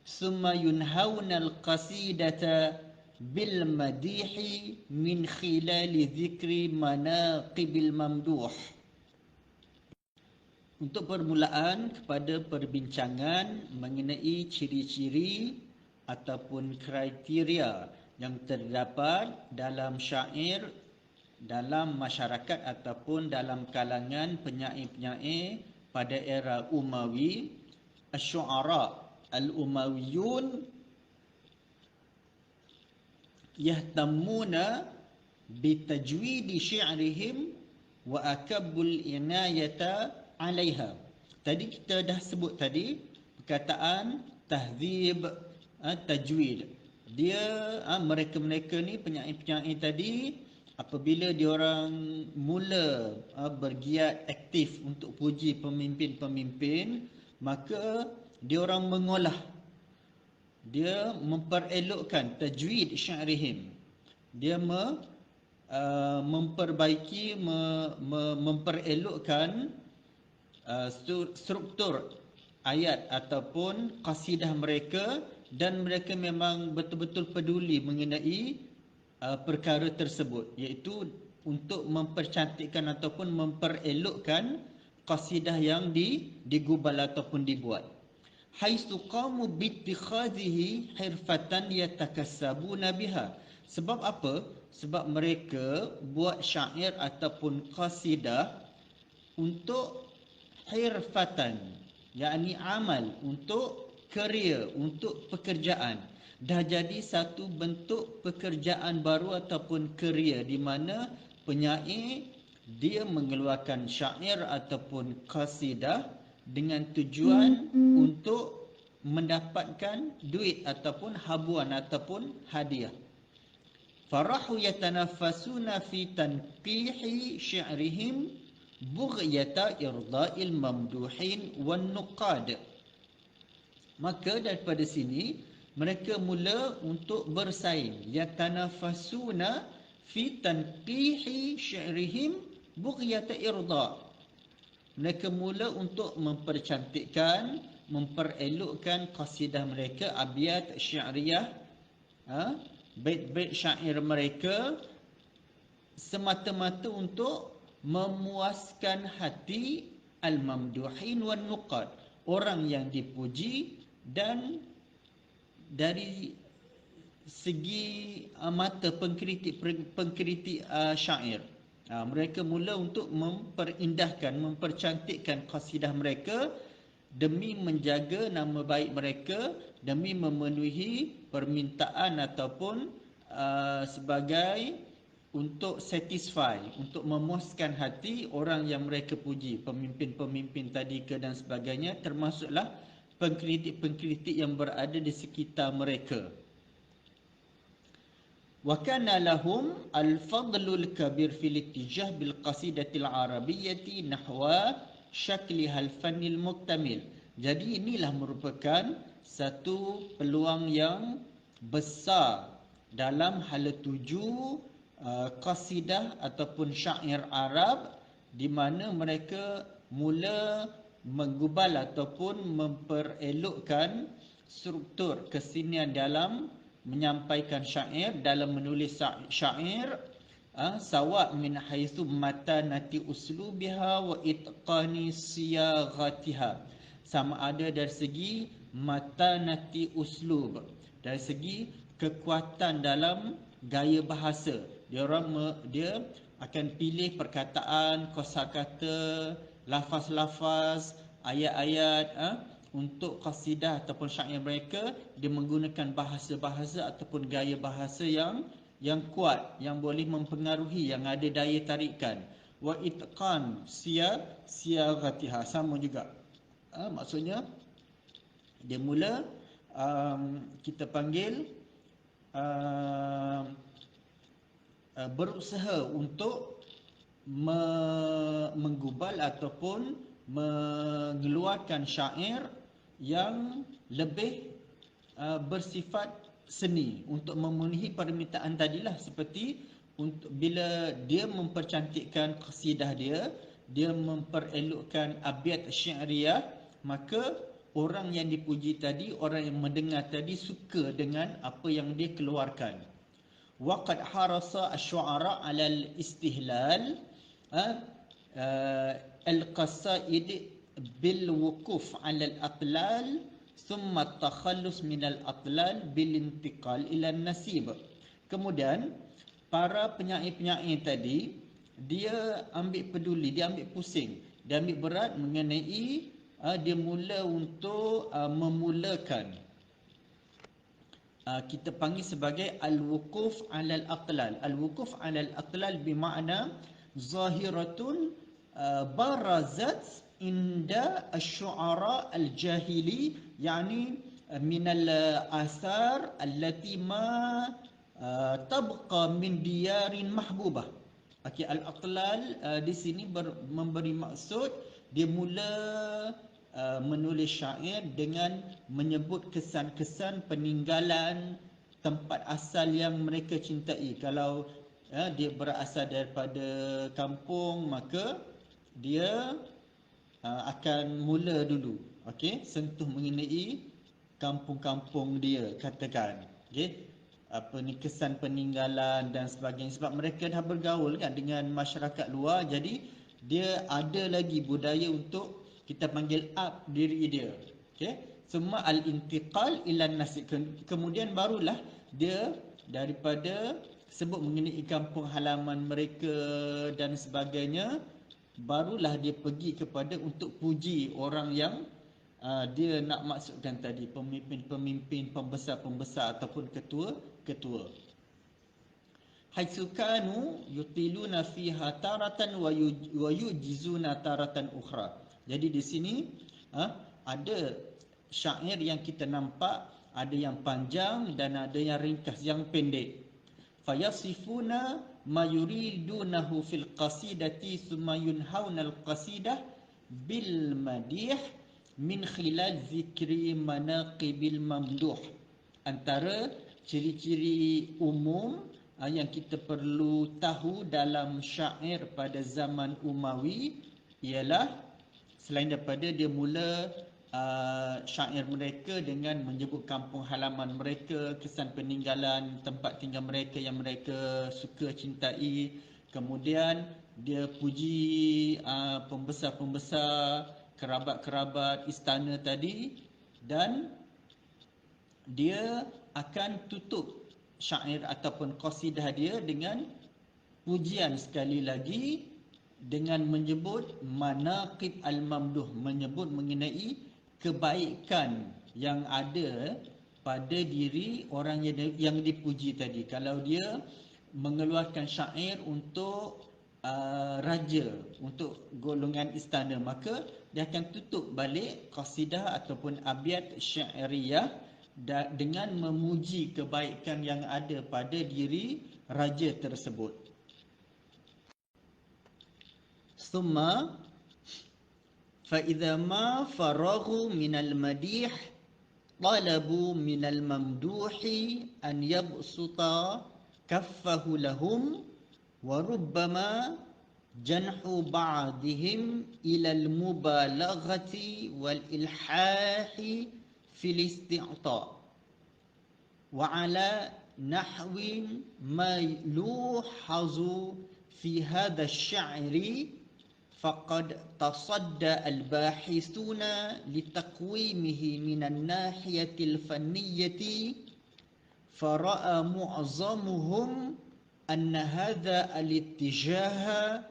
ثم ينهون القصيدة بالمديح من خلال ذكر مناقب الممدوح. Untuk permulaan kepada perbincangan mengenai ciri-ciri ataupun kriteria yang terdapat dalam syair dalam masyarakat ataupun dalam kalangan penyair-penyair pada era Umawi, asy-syu'ara al-Umawiyun yahtammuna bitajwidi syi'rihim wa akabbul inayata 'alaiha. Tadi kita dah sebut tadi perkataan tahdzib, tajwid. Dia mereka-mereka ni penyair-penyair tadi, apabila diorang mula bergiat aktif untuk puji pemimpin-pemimpin, maka diorang mengolah, dia memperelokkan tajwid syi'rihim, dia memperbaiki, memperelokkan struktur ayat ataupun qasidah mereka, dan mereka memang betul-betul peduli mengenai perkara tersebut, iaitu untuk mempercantikkan ataupun memperelokkan qasidah yang digubal ataupun dibuat. Haitsu qamu bittikhadhihi hirfatan yatakassabuna biha. Sebab apa? Sebab mereka buat syair ataupun qasidah untuk hirfatan, yakni amal, untuk kerja, untuk pekerjaan. Dah jadi satu bentuk pekerjaan baru ataupun kerja, di mana penyair dia mengeluarkan syair ataupun qasidah dengan tujuan untuk mendapatkan duit ataupun habuan ataupun hadiah. Farahu yatanafasuna fi tanqihi syi'rihim bughyata irda'il mamduhin wan nuqad. Maka daripada sini mereka mula untuk bersaing, yatanafasuna fi tanqihi syi'rihim bughyata irda'. Mereka mula untuk mempercantikkan, memperelokkan qasidah mereka, abiyat syi'riyah, bait-bait syair mereka, semata-mata untuk memuaskan hati al-mamduhin wan nuqad, orang yang dipuji dan dari segi mata pengkritik syair. Mereka mula untuk memperindahkan, mempercantikkan qasidah mereka demi menjaga nama baik mereka, demi memenuhi permintaan ataupun sebagai untuk satisfy, untuk memuaskan hati orang yang mereka puji, pemimpin-pemimpin tadi ke dan sebagainya, termasuklah pengkritik-pengkritik yang berada di sekitar mereka. وكان لهم الفضل الكبير في الاتجاه بالقصيدة العربية نحو شكلها الفني المكتمل. Jadi inilah merupakan satu peluang yang besar dalam hala tuju qasidah ataupun syair Arab, di mana mereka mula menggubal ataupun memperelokkan struktur kesenian dalam menyampaikan syair, dalam menulis syair, sawa' min haitsu matanati uslubiha wa itqani siyaghatiha. Sama ada dari segi matanati uslub, dari segi kekuatan dalam gaya bahasa. Dia akan pilih perkataan, kosakata, lafaz-lafaz, ayat-ayat untuk qasidah ataupun syair mereka. Dia menggunakan bahasa-bahasa ataupun gaya bahasa yang kuat, yang boleh mempengaruhi, yang ada daya tarikan. Wa itqan siyaghatiha, sama juga. Maksudnya dia mula kita panggil berusaha untuk menggubal ataupun mengeluarkan syair yang lebih bersifat seni untuk memenuhi permintaan tadilah. Seperti untuk bila dia mempercantikkan qasidah dia memperelokkan abyat syi'riyah, maka orang yang dipuji tadi, orang yang mendengar tadi suka dengan apa yang dia keluarkan. Waqad harasa asy-syu'ara 'ala al-istihlal al-qasaid bil wuquf 'ala al-atlal thumma at-takhallus min al-atlal bil intiqal ila an-nasib. Kemudian para penyair-penyair tadi dia ambil peduli, dia ambil pusing, dia ambil berat mengenai dia mula untuk memulakan kita panggil sebagai al-wuquf 'ala al-atlal. Al-wuquf 'ala al-atlal bermakna zahiratun barazat inda asy-syu'ara al-jahili, yani min al-athar allati ma tabqa min diyarin mahbubah. Okey, al-atlal di sini memberi maksud dia mula menulis syair dengan menyebut kesan-kesan peninggalan tempat asal yang mereka cintai. Kalau dia berasal daripada kampung, maka dia akan mula dulu, okey, sentuh mengenai kampung-kampung dia, katakan, okey, apa ni, kesan peninggalan dan sebagainya. Sebab mereka dah bergaul kan dengan masyarakat luar, jadi dia ada lagi budaya untuk kita panggil up diri dia. Okey, semua al-intiqal ila nasib. Kemudian barulah dia daripada sebut mengenai kampung halaman mereka dan sebagainya, barulah dia pergi kepada untuk puji orang yang dia nak maksudkan tadi, pemimpin-pemimpin, pembesar-pembesar ataupun ketua-ketua. Haitsu kanu yutiluna fiha taratan wa yujizuna taratan ukhra. Jadi di sini ada syair yang kita nampak, ada yang panjang dan ada yang ringkas, yang pendek. Fayasifuna ma yuridunahu fil qasidati thumma yunhauna al-qasidah bil madih min khilal zikri manaqibil mamduh. Antara ciri-ciri umum yang kita perlu tahu dalam syair pada zaman Umawi ialah, selain daripada dia mula syair mereka dengan menyebut kampung halaman mereka, kesan peninggalan tempat tinggal mereka yang mereka suka cintai, kemudian dia puji pembesar-pembesar, kerabat-kerabat istana tadi, dan dia akan tutup syair ataupun qasidah dia dengan pujian sekali lagi dengan menyebut manaqib al-mamduh, menyebut mengenai kebaikan yang ada pada diri orang yang dipuji tadi. Kalau dia mengeluarkan syair untuk raja, untuk golongan istana, maka dia akan tutup balik qasidah ataupun abyat syairiyah dengan memuji kebaikan yang ada pada diri raja tersebut. Thumma fa idza ma faraghu minal madih talabu minal mamduhi an yabsuta kaffahu lahum wa rubbama janhu ba'dihim ila al-mubalaghati wal ilhahi fil isti'ta wa ala nahwin ma yuhazu fi hadha asy-sya'ri faqad tasadda al-bahithuna litaqwimihi minan nahiyatil fanniyyati fara'a mu'azzamuhum anna hadha al-ittijaha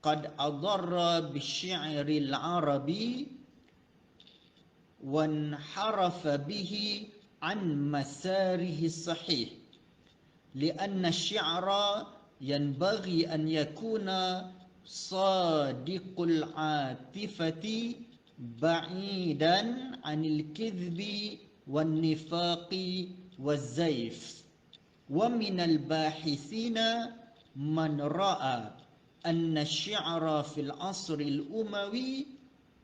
qad adarra bisy'ri al-arabi wanharafa bihi an masarihi sahih li'anna asy-syi'ra yanbaghi an yakuna sadiqul atifati ba'idan 'anil kidhbi wan nifaqi waz-zayf wa minal bahithina man ra'a anna asy-syi'ra fil 'asril umawi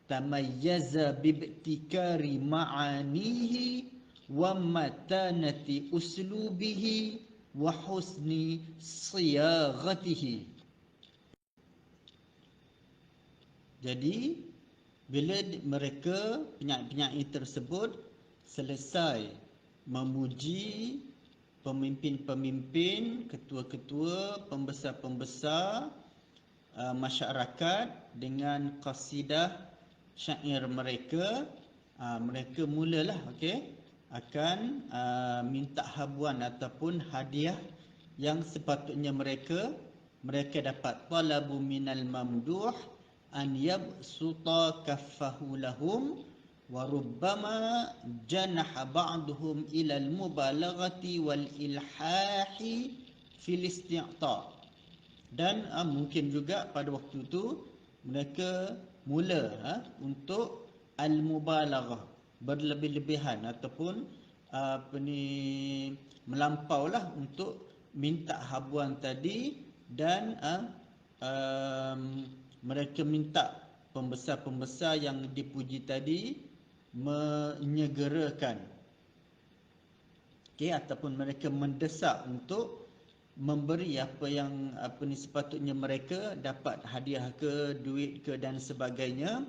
tamayyaza bibtikari ma'anihi wa matanati uslubihi wa husni siyaghatihi. Jadi bila mereka penyair-penyair tersebut selesai memuji pemimpin-pemimpin, ketua-ketua, pembesar-pembesar masyarakat dengan qasidah syair mereka, mereka mulalah akan minta habuan ataupun hadiah yang sepatutnya mereka dapat. Talabu minal mamduh an yabsuta kaffahu lahum wa rubbama janaha ba'duhum ila al-mubalaghati wal ilhahi fil isti'ta. Dan mungkin juga pada waktu itu mereka mula untuk al-mubalaghah, berlebih-lebihan ataupun melampaulah untuk minta habuan tadi, dan mereka minta pembesar-pembesar yang dipuji tadi menyegerakan ataupun mereka mendesak untuk memberi apa yang sepatutnya mereka dapat, hadiah ke, duit ke dan sebagainya.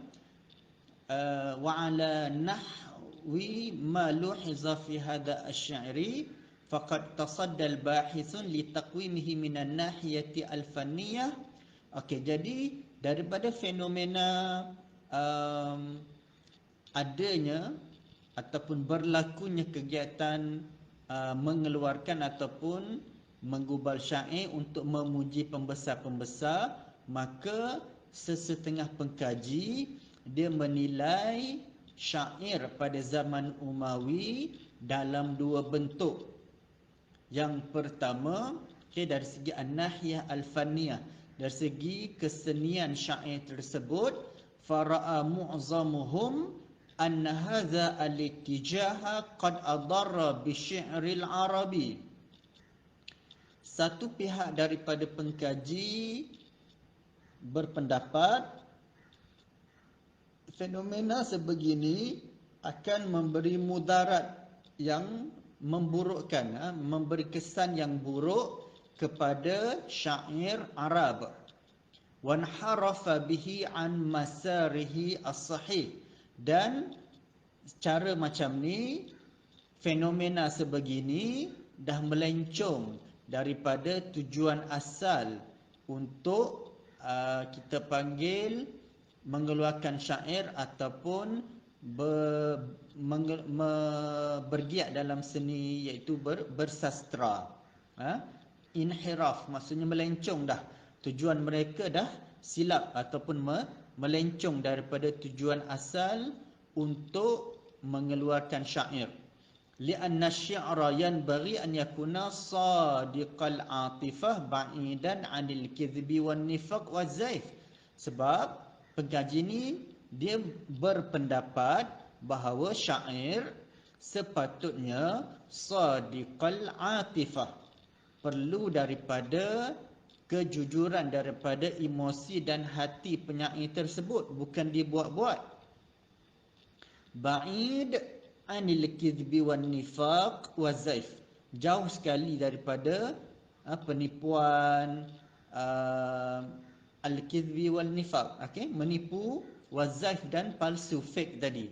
Wa ala nahwi ma luhiza fi hadha asy-syi'ri faqad tasadda al-bahithun li taqwimihi minan nahiyati al-fanniyah. Jadi daripada fenomena adanya ataupun berlakunya kegiatan mengeluarkan ataupun menggubal syair untuk memuji pembesar-pembesar, maka sesetengah pengkaji dia menilai syair pada zaman Umawi dalam dua bentuk. Yang pertama, dari segi an-nahiyah al-fanniyah, dari segi kesenian syair tersebut, fara'a mu'zamuhum anna hadha al-ittijaha qad adarra bi syi'ril arabi. Satu pihak daripada pengkaji berpendapat fenomena sebegini akan memberi mudarat yang memburukkan, memberi kesan yang buruk kepada syair Arab. Wanharafa bihi an masarihi as-sahih, dan cara macam ni, fenomena sebegini dah melencong daripada tujuan asal untuk kita panggil mengeluarkan syair ataupun bergiat dalam seni iaitu bersastra. Inhiraf maksudnya melencong dah. Tujuan mereka dah silap ataupun melencong daripada tujuan asal untuk mengeluarkan syair. Li'anna syi'ra yanbaghi an yakuna sadiqal atifah ba'idan 'anil kidhbi wan nifaq waz zaif. Sebab pengkaji ni dia berpendapat bahawa syair sepatutnya sadiqal atifah, perlu daripada kejujuran, daripada emosi dan hati penyair tersebut, bukan dibuat-buat. Ba'id anil kidhbi wan nifaq waz zaif, jauh sekali daripada penipuan, al-kidhbi wal nifaq, okey, menipu, waz zaif dan palsu, fake tadi.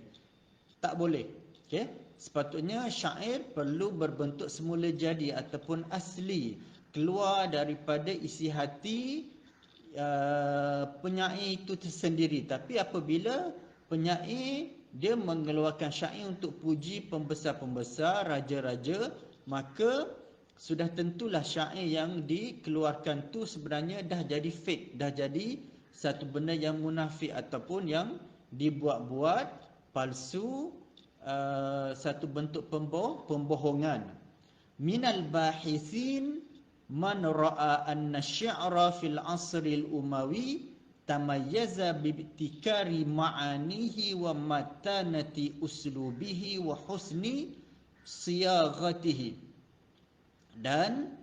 Tak boleh. Okey, sepatutnya syair perlu berbentuk semula jadi ataupun asli, keluar daripada isi hati penyair itu tersendiri. Tapi apabila penyair dia mengeluarkan syair untuk puji pembesar-pembesar, raja-raja, maka sudah tentulah syair yang dikeluarkan tu sebenarnya dah jadi fake, dah jadi satu benda yang munafik ataupun yang dibuat-buat, palsu, satu bentuk pembohongan. Minal bahithin man ra'a anna syi'ra fil asril umawi tamayyaza bibtikari ma'anihi wa matanati uslubihi wa husni siyaghatihi. Dan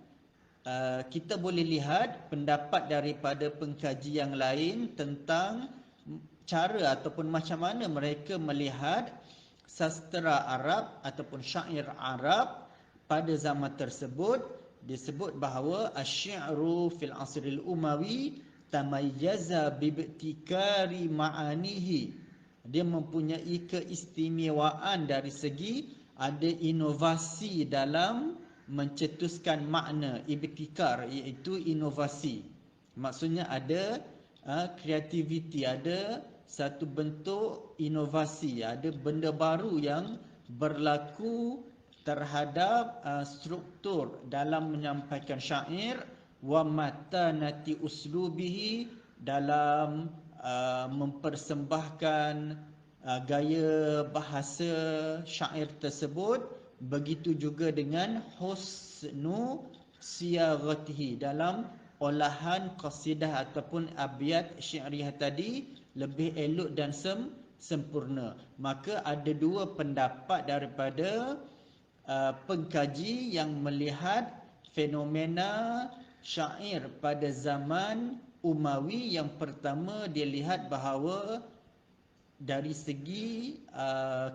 kita boleh lihat pendapat daripada pengkaji yang lain tentang cara ataupun macam mana mereka melihat sastra Arab ataupun syair Arab pada zaman tersebut. Disebut bahawa asy-syi'ru fil asril umawi tamayyaza bibtikari ma'anihi, dia mempunyai keistimewaan dari segi ada inovasi dalam mencetuskan makna. Ibtikar iaitu inovasi, maksudnya ada kreativiti, ada satu bentuk inovasi, ada benda baru yang berlaku terhadap struktur dalam menyampaikan syair, wa matanati uslubihi, dalam mempersembahkan gaya bahasa syair tersebut, begitu juga dengan husnu siyaghatihi, dalam olahan qasidah ataupun abiyat syi'riyah tadi lebih elok dan sempurna. Maka ada dua pendapat daripada pengkaji yang melihat fenomena syair pada zaman Umawi. Yang pertama, dia lihat bahawa dari segi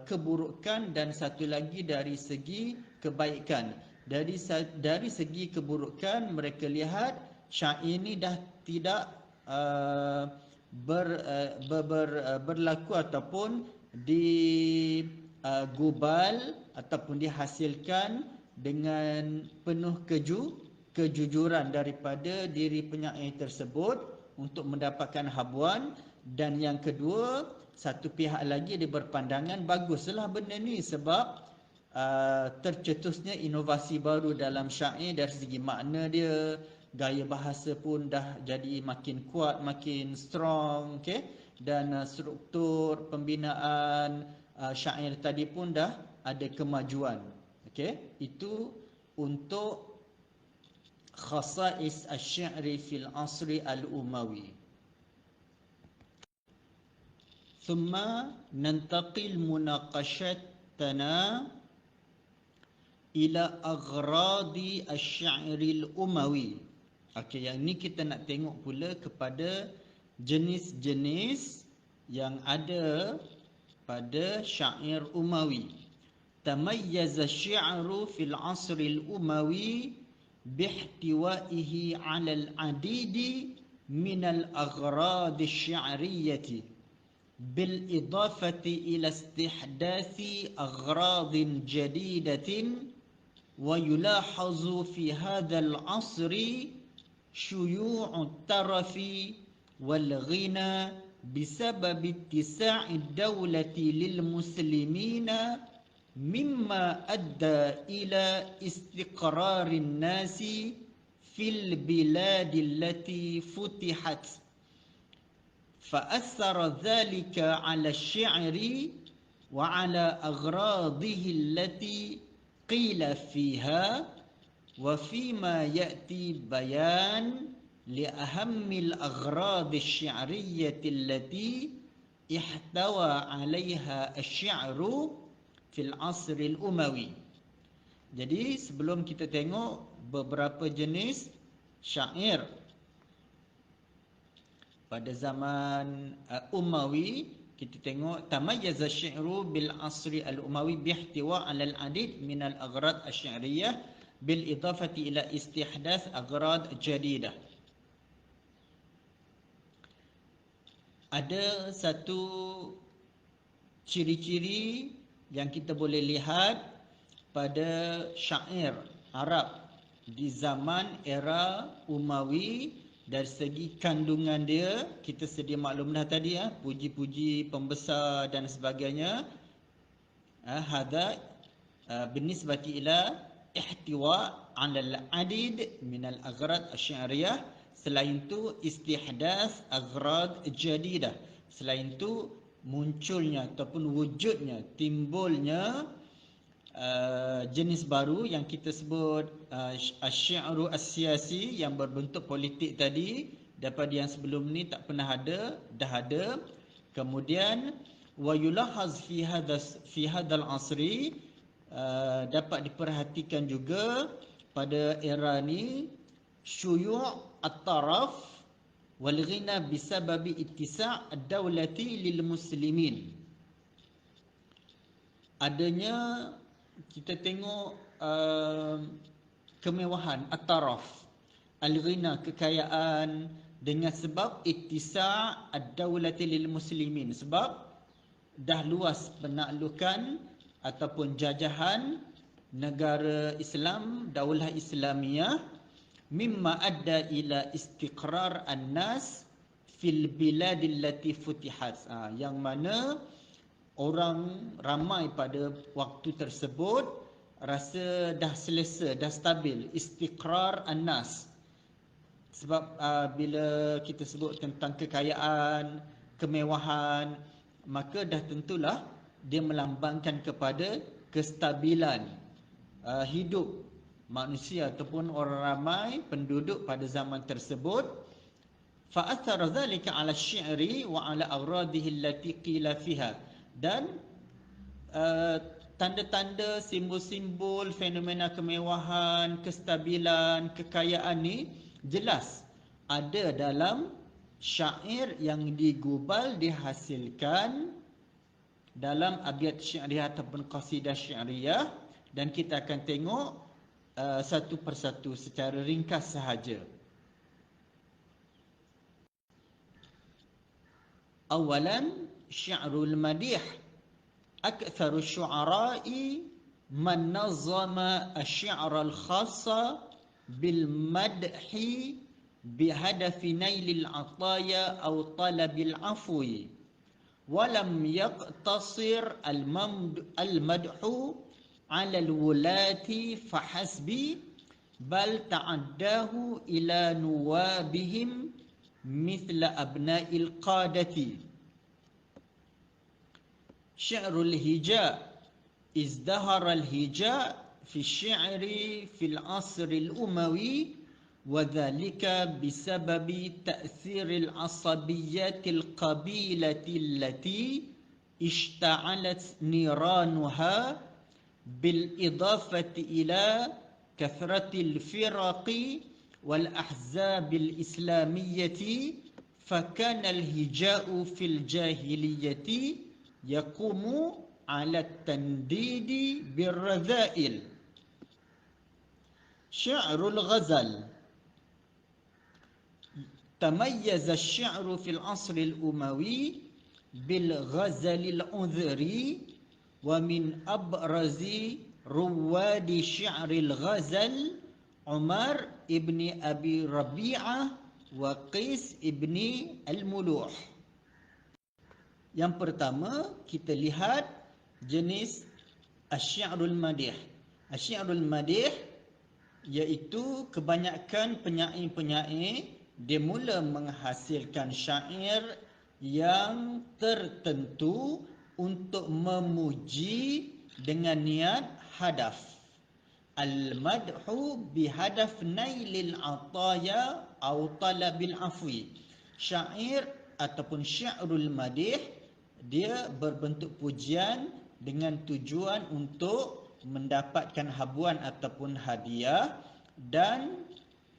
keburukan dan satu lagi dari segi kebaikan. Dari segi keburukan, mereka lihat syair ini dah tidak berlaku ataupun digubal ataupun dihasilkan dengan penuh kejujuran daripada diri penyair tersebut untuk mendapatkan habuan. Dan yang kedua, satu pihak lagi dia berpandangan baguslah benda ni sebab tercetusnya inovasi baru dalam syair dari segi makna dia, gaya bahasa pun dah jadi makin kuat, makin strong, okey, dan struktur pembinaan syair tadi pun dah ada kemajuan. Okey, itu untuk khasais asy-syi'ri fil asri al-umawi. Thumma nantaqil munaqashatana ila aghradi asy-syi'ri al-umawi. Okey, yang ni kita nak tengok pula kepada jenis-jenis yang ada pada syair Umawi. Tamayyaza asy-syi'ru fil asri al-umawi bihtiwaihi 'ala al-'adidi min al-aghrad asy-syi'riyyah bil idafati ila istihdathi aghrad jadidatin wa yulahazu fi hadha al-'asri شيوع الترف والغنى بسبب اتساع الدولة للمسلمين مما أدى إلى استقرار الناس في البلاد التي فتحت، فأثر ذلك على الشعر وعلى أغراضه التي قيل فيها، وفيما يأتي بيان لأهم الأغراض الشعرية التي احتوى عليها الشعر في العصر الأموي. Jadi sebelum kita tengok beberapa jenis syair pada zaman Umawi, kita tengok tamayyaza asy-syi'ru bil asri al-umawi bi ihtiwa 'ala al-'adid min al-aghrad asy-syi'riyah bil idafati ila istihdath aghrad jadidah. Ada satu ciri-ciri yang kita boleh lihat pada syair Arab di zaman era Umawi. Dari segi kandungan dia, kita sedia maklum dah tadi, puji-puji pembesar dan sebagainya. Hadha binisbati ila ihtiwa 'ala al-'adid min al-aghrad asy-syi'riyah. Selain itu istihdath aghrad jadidah. Selain itu munculnya ataupun wujudnya, timbulnya jenis baru yang kita sebut asy-syi'ru as-siyasi, yang berbentuk politik tadi. Daripada yang sebelum ni tak pernah ada, dah ada. Kemudian wa yulahaz fi hadzal asri, dapat diperhatikan juga pada era ni syuyu' at-taraf wal ghina bisababi ittisa' ad-dawlati lil muslimin. Adanya, kita tengok kemewahan at-taraf, al-ghina, kekayaan, dengan sebab ittisa' ad-dawlati lil muslimin, sebab dah luas penaklukan ataupun jajahan negara Islam, daulah Islamiyah, mimma adda ila istiqrar an-nas fil bilad allati futihat, yang mana orang ramai pada waktu tersebut rasa dah selesa, dah stabil, istiqrar an-nas. Sebab bila kita sebut tentang kekayaan, kemewahan, maka dah tentulah dia melambangkan kepada kestabilan hidup manusia ataupun orang ramai penduduk pada zaman tersebut. Fa'athara dhalika 'ala asy-syi'ri wa 'ala aghradihi allati qila fiha. Dan tanda-tanda, simbol-simbol, fenomena kemewahan, kestabilan, kekayaan ni jelas ada dalam syair yang digubal, dihasilkan dalam abyat syi'riyah ataupun qasidah syi'riyah. Dan kita akan tengok satu persatu secara ringkas sahaja. Awalan, syi'rul madih. Aktharu syu'ara'i man nazama asy-syi'ra al-khassa bil madhi bihadafi nailil ataya aw talabil afwi, walam yaqtasir al-madhu 'ala al-wulati fahasbi, bal ta'addahu ila nuwabihim mithla abna'il qadati. Syi'rul hija. Izdahara al-hija fi syi'ri fil asril umawi, wa dhalika bisababi ta'thiril asabiyyatil qabilati allati ishta'alat niranuha bil idafati ila kathratil firaqi wal ahzabil islamiyyati, fakana al-hija'u fil jahiliyyati yaqumu ala tandidi birradha'il. Syi'rul ghazal. Tamayyaza asy-syi'ru fil asril umawi bil ghazalil udhri, wa min abrazi ruwadi syi'ril ghazal Umar ibni Abi Rabi'ah wa Qais ibni al-Muluh. Yang pertama, kita lihat jenis asy-syi'rul madih. Asy-syi'rul madih iaitu kebanyakan penyair-penyair dia mula menghasilkan syair yang tertentu untuk memuji dengan niat hadaf. Al-madhu bihadaf nailil ataya atau talabil afwi. Syair ataupun syi'rul madih dia berbentuk pujian dengan tujuan untuk mendapatkan habuan ataupun hadiah, dan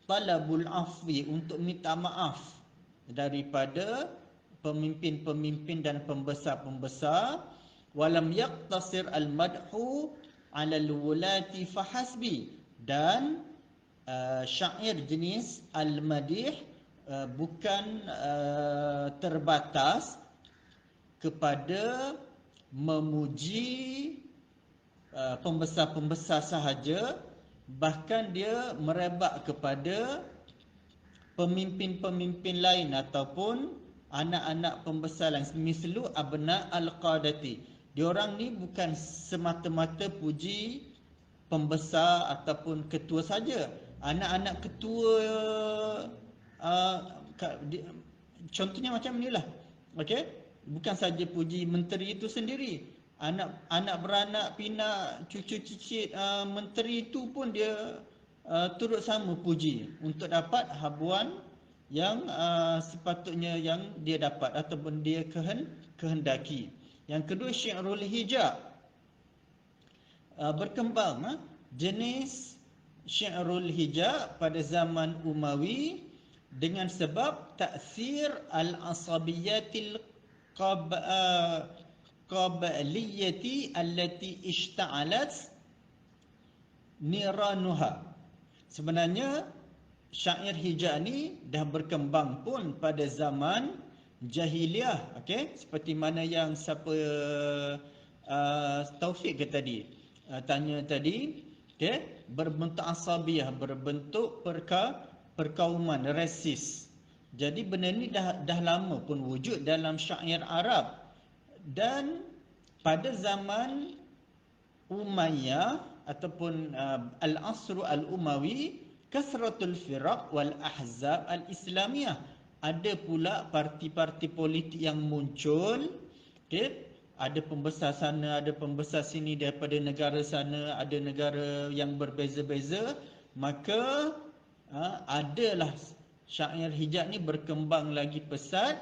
talabul afwi untuk minta maaf daripada pemimpin-pemimpin dan pembesar-pembesar. Walam yaqtasir al-madhu 'ala al-wulati fahasbi. Dan syair jenis al-madih bukan terbatas kepada memuji pembesar-pembesar sahaja, bahkan dia merebak kepada pemimpin-pemimpin lain ataupun anak-anak pembesar lain, mislu abna al-qadati. Diorang ni bukan semata-mata puji pembesar ataupun ketua saja. Anak-anak ketua contohnya macam inilah. Okey, bukan saja puji menteri itu sendiri. Anak beranak, pinak, cucu cicit menteri itu pun dia turut sama puji untuk dapat habuan yang sepatutnya yang dia dapat ataupun dia kehendaki. Yang kedua, syi'rul hijab. Berkembang jenis syi'rul hijab pada zaman Umawi dengan sebab ta'thir al-asabiyatil qabliyati allati ishta'alat niranuha. Sebenarnya syair hijab ni dah berkembang pun pada zaman jahiliah. Okey, seperti mana yang siapa Taufik ke tadi tanya tadi. Okey, berbentuk asabiyah, berbentuk perkauman, rasis. Jadi benda ni dah lama pun wujud dalam syair Arab. Dan pada zaman Umayyah ataupun Al-Asr Al-Umawi, kasratul firaq wal ahzab al-islamiyah. Ada pula parti-parti politik yang muncul. Okay? Ada pembesar sana, ada pembesar sini daripada negara sana, ada negara yang berbeza-beza. Maka adalah syair hijab ni berkembang lagi pesat.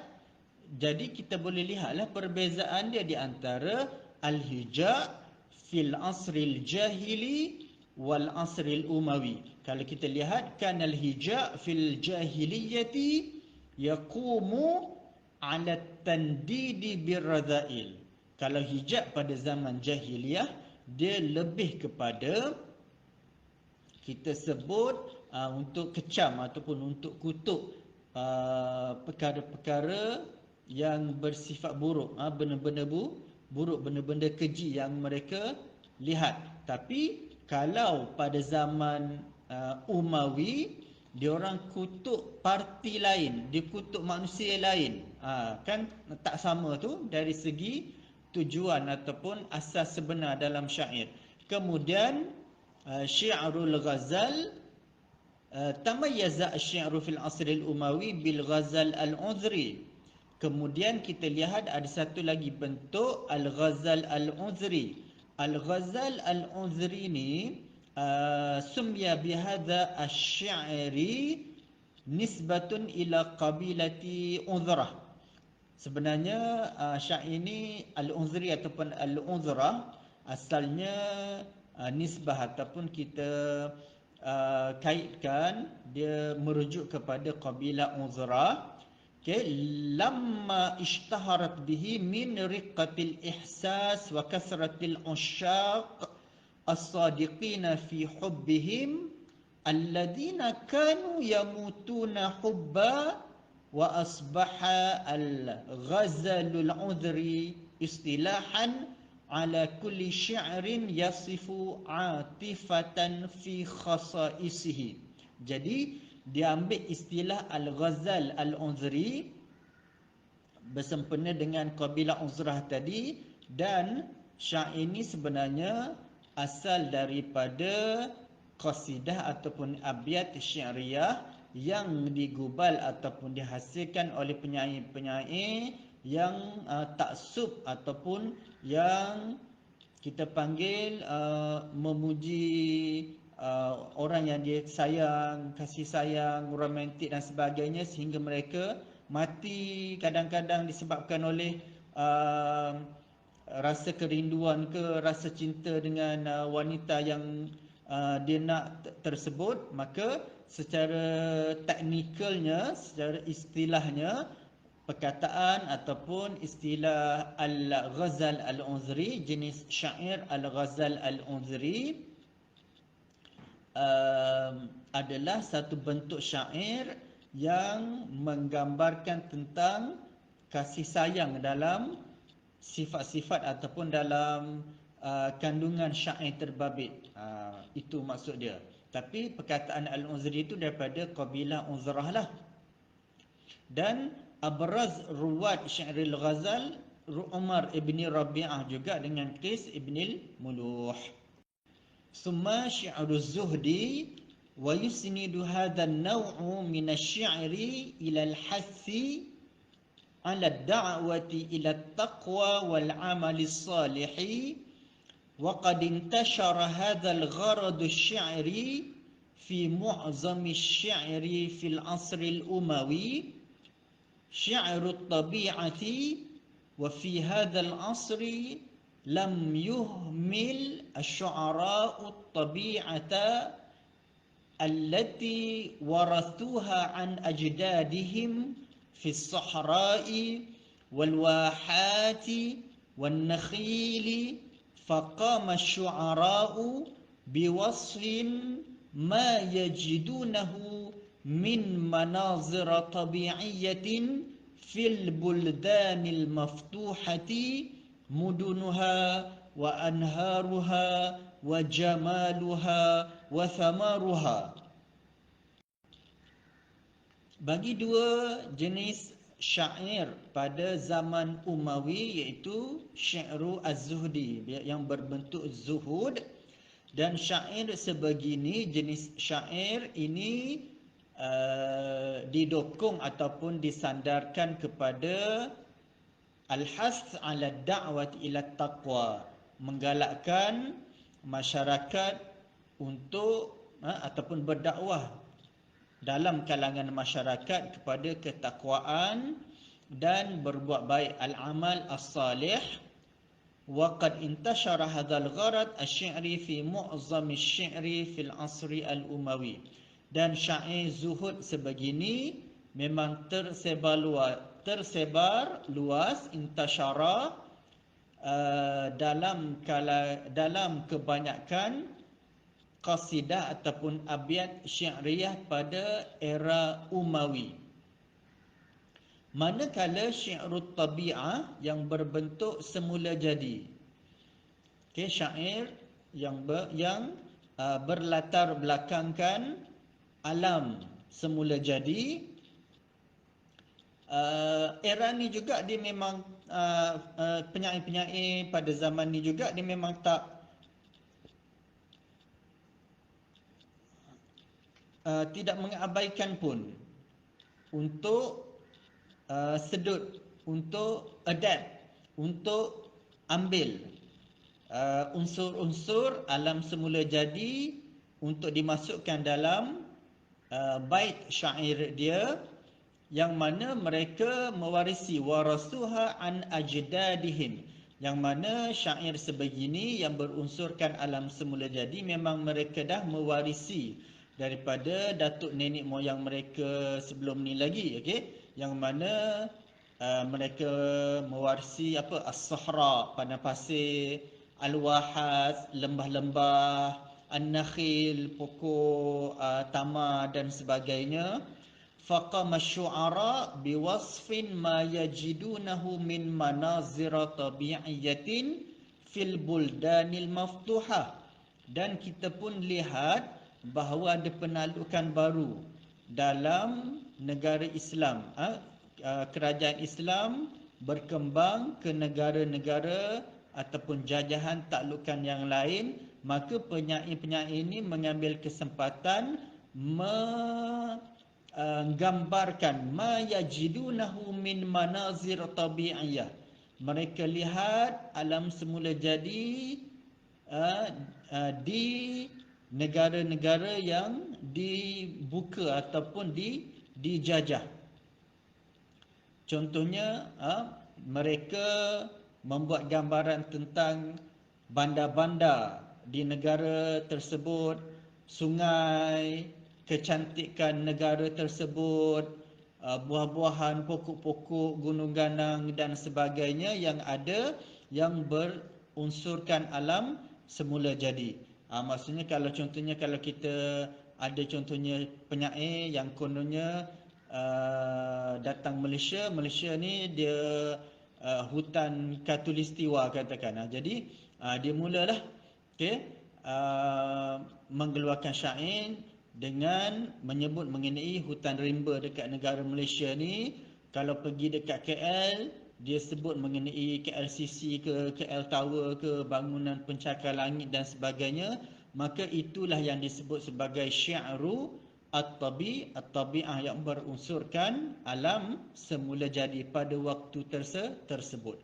Jadi kita boleh lihatlah perbezaan dia di antara al-hijab fil asril jahili wal asril umawi. Kalau kita lihat, kan al-hijab fil jahiliyati yaqumu ala tandidi birradhail. Kalau hijab pada zaman jahiliyah, dia lebih kepada kita sebut untuk kecam ataupun untuk kutuk perkara-perkara yang bersifat buruk, benda-benda buruk, benda-benda keji yang mereka lihat. Tapi kalau pada zaman Umawi, diorang kutuk parti lain, dia kutuk manusia lain. Kan tak sama tu dari segi tujuan ataupun asas sebenar dalam syair. Kemudian syi'rul ghazal, tamayyaza asy-syi'ru fil asr al-umawi bil ghazal al-uzri. Kemudian kita lihat ada satu lagi bentuk al-ghazal al-uzri. Al-ghazal al-uzri ni sumya bihadza asy-syi'ri nisbatun ila qabilati uzrah. Sebenarnya syair ini al-uzri ataupun al-uzrah asalnya nisbah ataupun kita kaitkan dia merujuk kepada qabilah uzrah. Okay. Lamma ishtaharat bihi min riqqatil ihsas wa kasratil usyaq as-sadiqina fi hubbihim alladhina kanu yamutuna hubba, wa asbaha al-ghazalul udhri istilahan ala kulli syi'rin yasifu atifatan fi khasaisihi. Jadi dia ambil istilah al-ghazal al-udhri bersempena dengan qabilah Uzrah tadi, dan syair ini sebenarnya asal daripada qasidah ataupun abyat syiariyah yang digubal ataupun dihasilkan oleh penyair-penyair yang taksub ataupun yang kita panggil memuji orang yang dia sayang, kasih sayang, romantik dan sebagainya, sehingga mereka mati kadang-kadang disebabkan oleh rasa kerinduan ke rasa cinta dengan wanita yang dia nak tersebut. Maka secara teknikalnya, secara istilahnya, perkataan ataupun istilah Al-Ghazal Al-Unzri, jenis syair Al-Ghazal Al-Unzri adalah satu bentuk syair yang menggambarkan tentang kasih sayang dalam sifat-sifat ataupun dalam kandungan syair terbabit. Itu maksud dia. Tapi perkataan Al-Unzri itu daripada qabilah Uzrah lah. Dan abraz ruwat syair Al-Ghazal Umar ibn Rabi'ah juga dengan Qis ibn al-Muluh. Summa syi'ru zuhdi wa yusnidu hadha an-naw'u min asy-syi'ri ila al-hathi ala ad-da'wati ila at-taqwa wal 'amali as-salih. وقد انتشر هذا الغرض الشعري في معظم الشعر في العصر الأموي شعر الطبيعة. وفي هذا العصر لم يهمل الشعراء الطبيعة التي ورثوها عن أجدادهم في الصحراء والواحات والنخيل. فقام الشعراء بوصف ما يجدونه من مناظر طبيعية في البلدان المفتوحة مدنها وأنهارها وجمالها وثمارها. Bagi dua jenis syair pada zaman Umawi, iaitu syi'ru az-zuhdi yang berbentuk zuhud, dan syair sebegini, jenis syair ini didokong ataupun disandarkan kepada al-hath ala da'wat ila taqwa, menggalakkan masyarakat untuk ataupun berdakwah dalam kalangan masyarakat kepada ketakwaan dan berbuat baik, al-amal as-salih. Wa qad intashara hadzal gharad asy-syi'ri fi mu'zam asy-syi'ri fil 'asri al-umawi. Dan syair zuhud sebegini memang tersebar luas, intashara dalam kebanyakan qasidah ataupun abyat syiariyah pada era Umawi. Manakala syi'rut tabi'ah yang berbentuk semula jadi, syair yang berlatar belakangkan alam semula jadi, era ni juga dia memang penyair-penyair pada zaman ni juga dia memang tidak mengabaikan pun untuk sedut, untuk adapt, untuk ambil unsur-unsur alam semula jadi untuk dimasukkan dalam bait syair dia, yang mana mereka mewarisi warasuha an ajdadihim, yang mana syair sebegini yang berunsurkan alam semula jadi memang mereka dah mewarisi daripada datuk nenek moyang mereka sebelum ni lagi, yang mana mereka mewarisi as-sahra, padang pasir, al-wahat, lembah-lembah, an-nakhil, pokok tamar dan sebagainya. Faqama asy-syu'ara biwasfin ma yajidunahu min manazira tabi'iyatin fil buldanil maftuhah. Dan kita pun lihat bahawa ada penalukan baru dalam negara Islam, kerajaan Islam berkembang ke negara-negara ataupun jajahan taklukan yang lain, maka penyair-penyair ini mengambil kesempatan menggambarkan ma yajidunahu min manazir tabi'iyah. Mereka lihat alam semula jadi di negara-negara yang dibuka ataupun dijajah. Contohnya, mereka membuat gambaran tentang bandar-bandar di negara tersebut, sungai, kecantikan negara tersebut, buah-buahan, pokok-pokok, gunung ganang dan sebagainya yang ada yang berunsurkan alam semula jadi. Maksudnya kalau kita ada contohnya penyair yang kononnya datang Malaysia ni dia hutan khatulistiwa katakan. Jadi dia mulalah mengeluarkan syair dengan menyebut mengenai hutan rimba dekat negara Malaysia ni. Kalau pergi dekat KL, dia sebut mengenai KLCC ke KL Tower ke bangunan pencakar langit dan sebagainya. Maka itulah yang disebut sebagai syi'ru at-tabi'ah yang berunsurkan alam semula jadi pada waktu tersebut.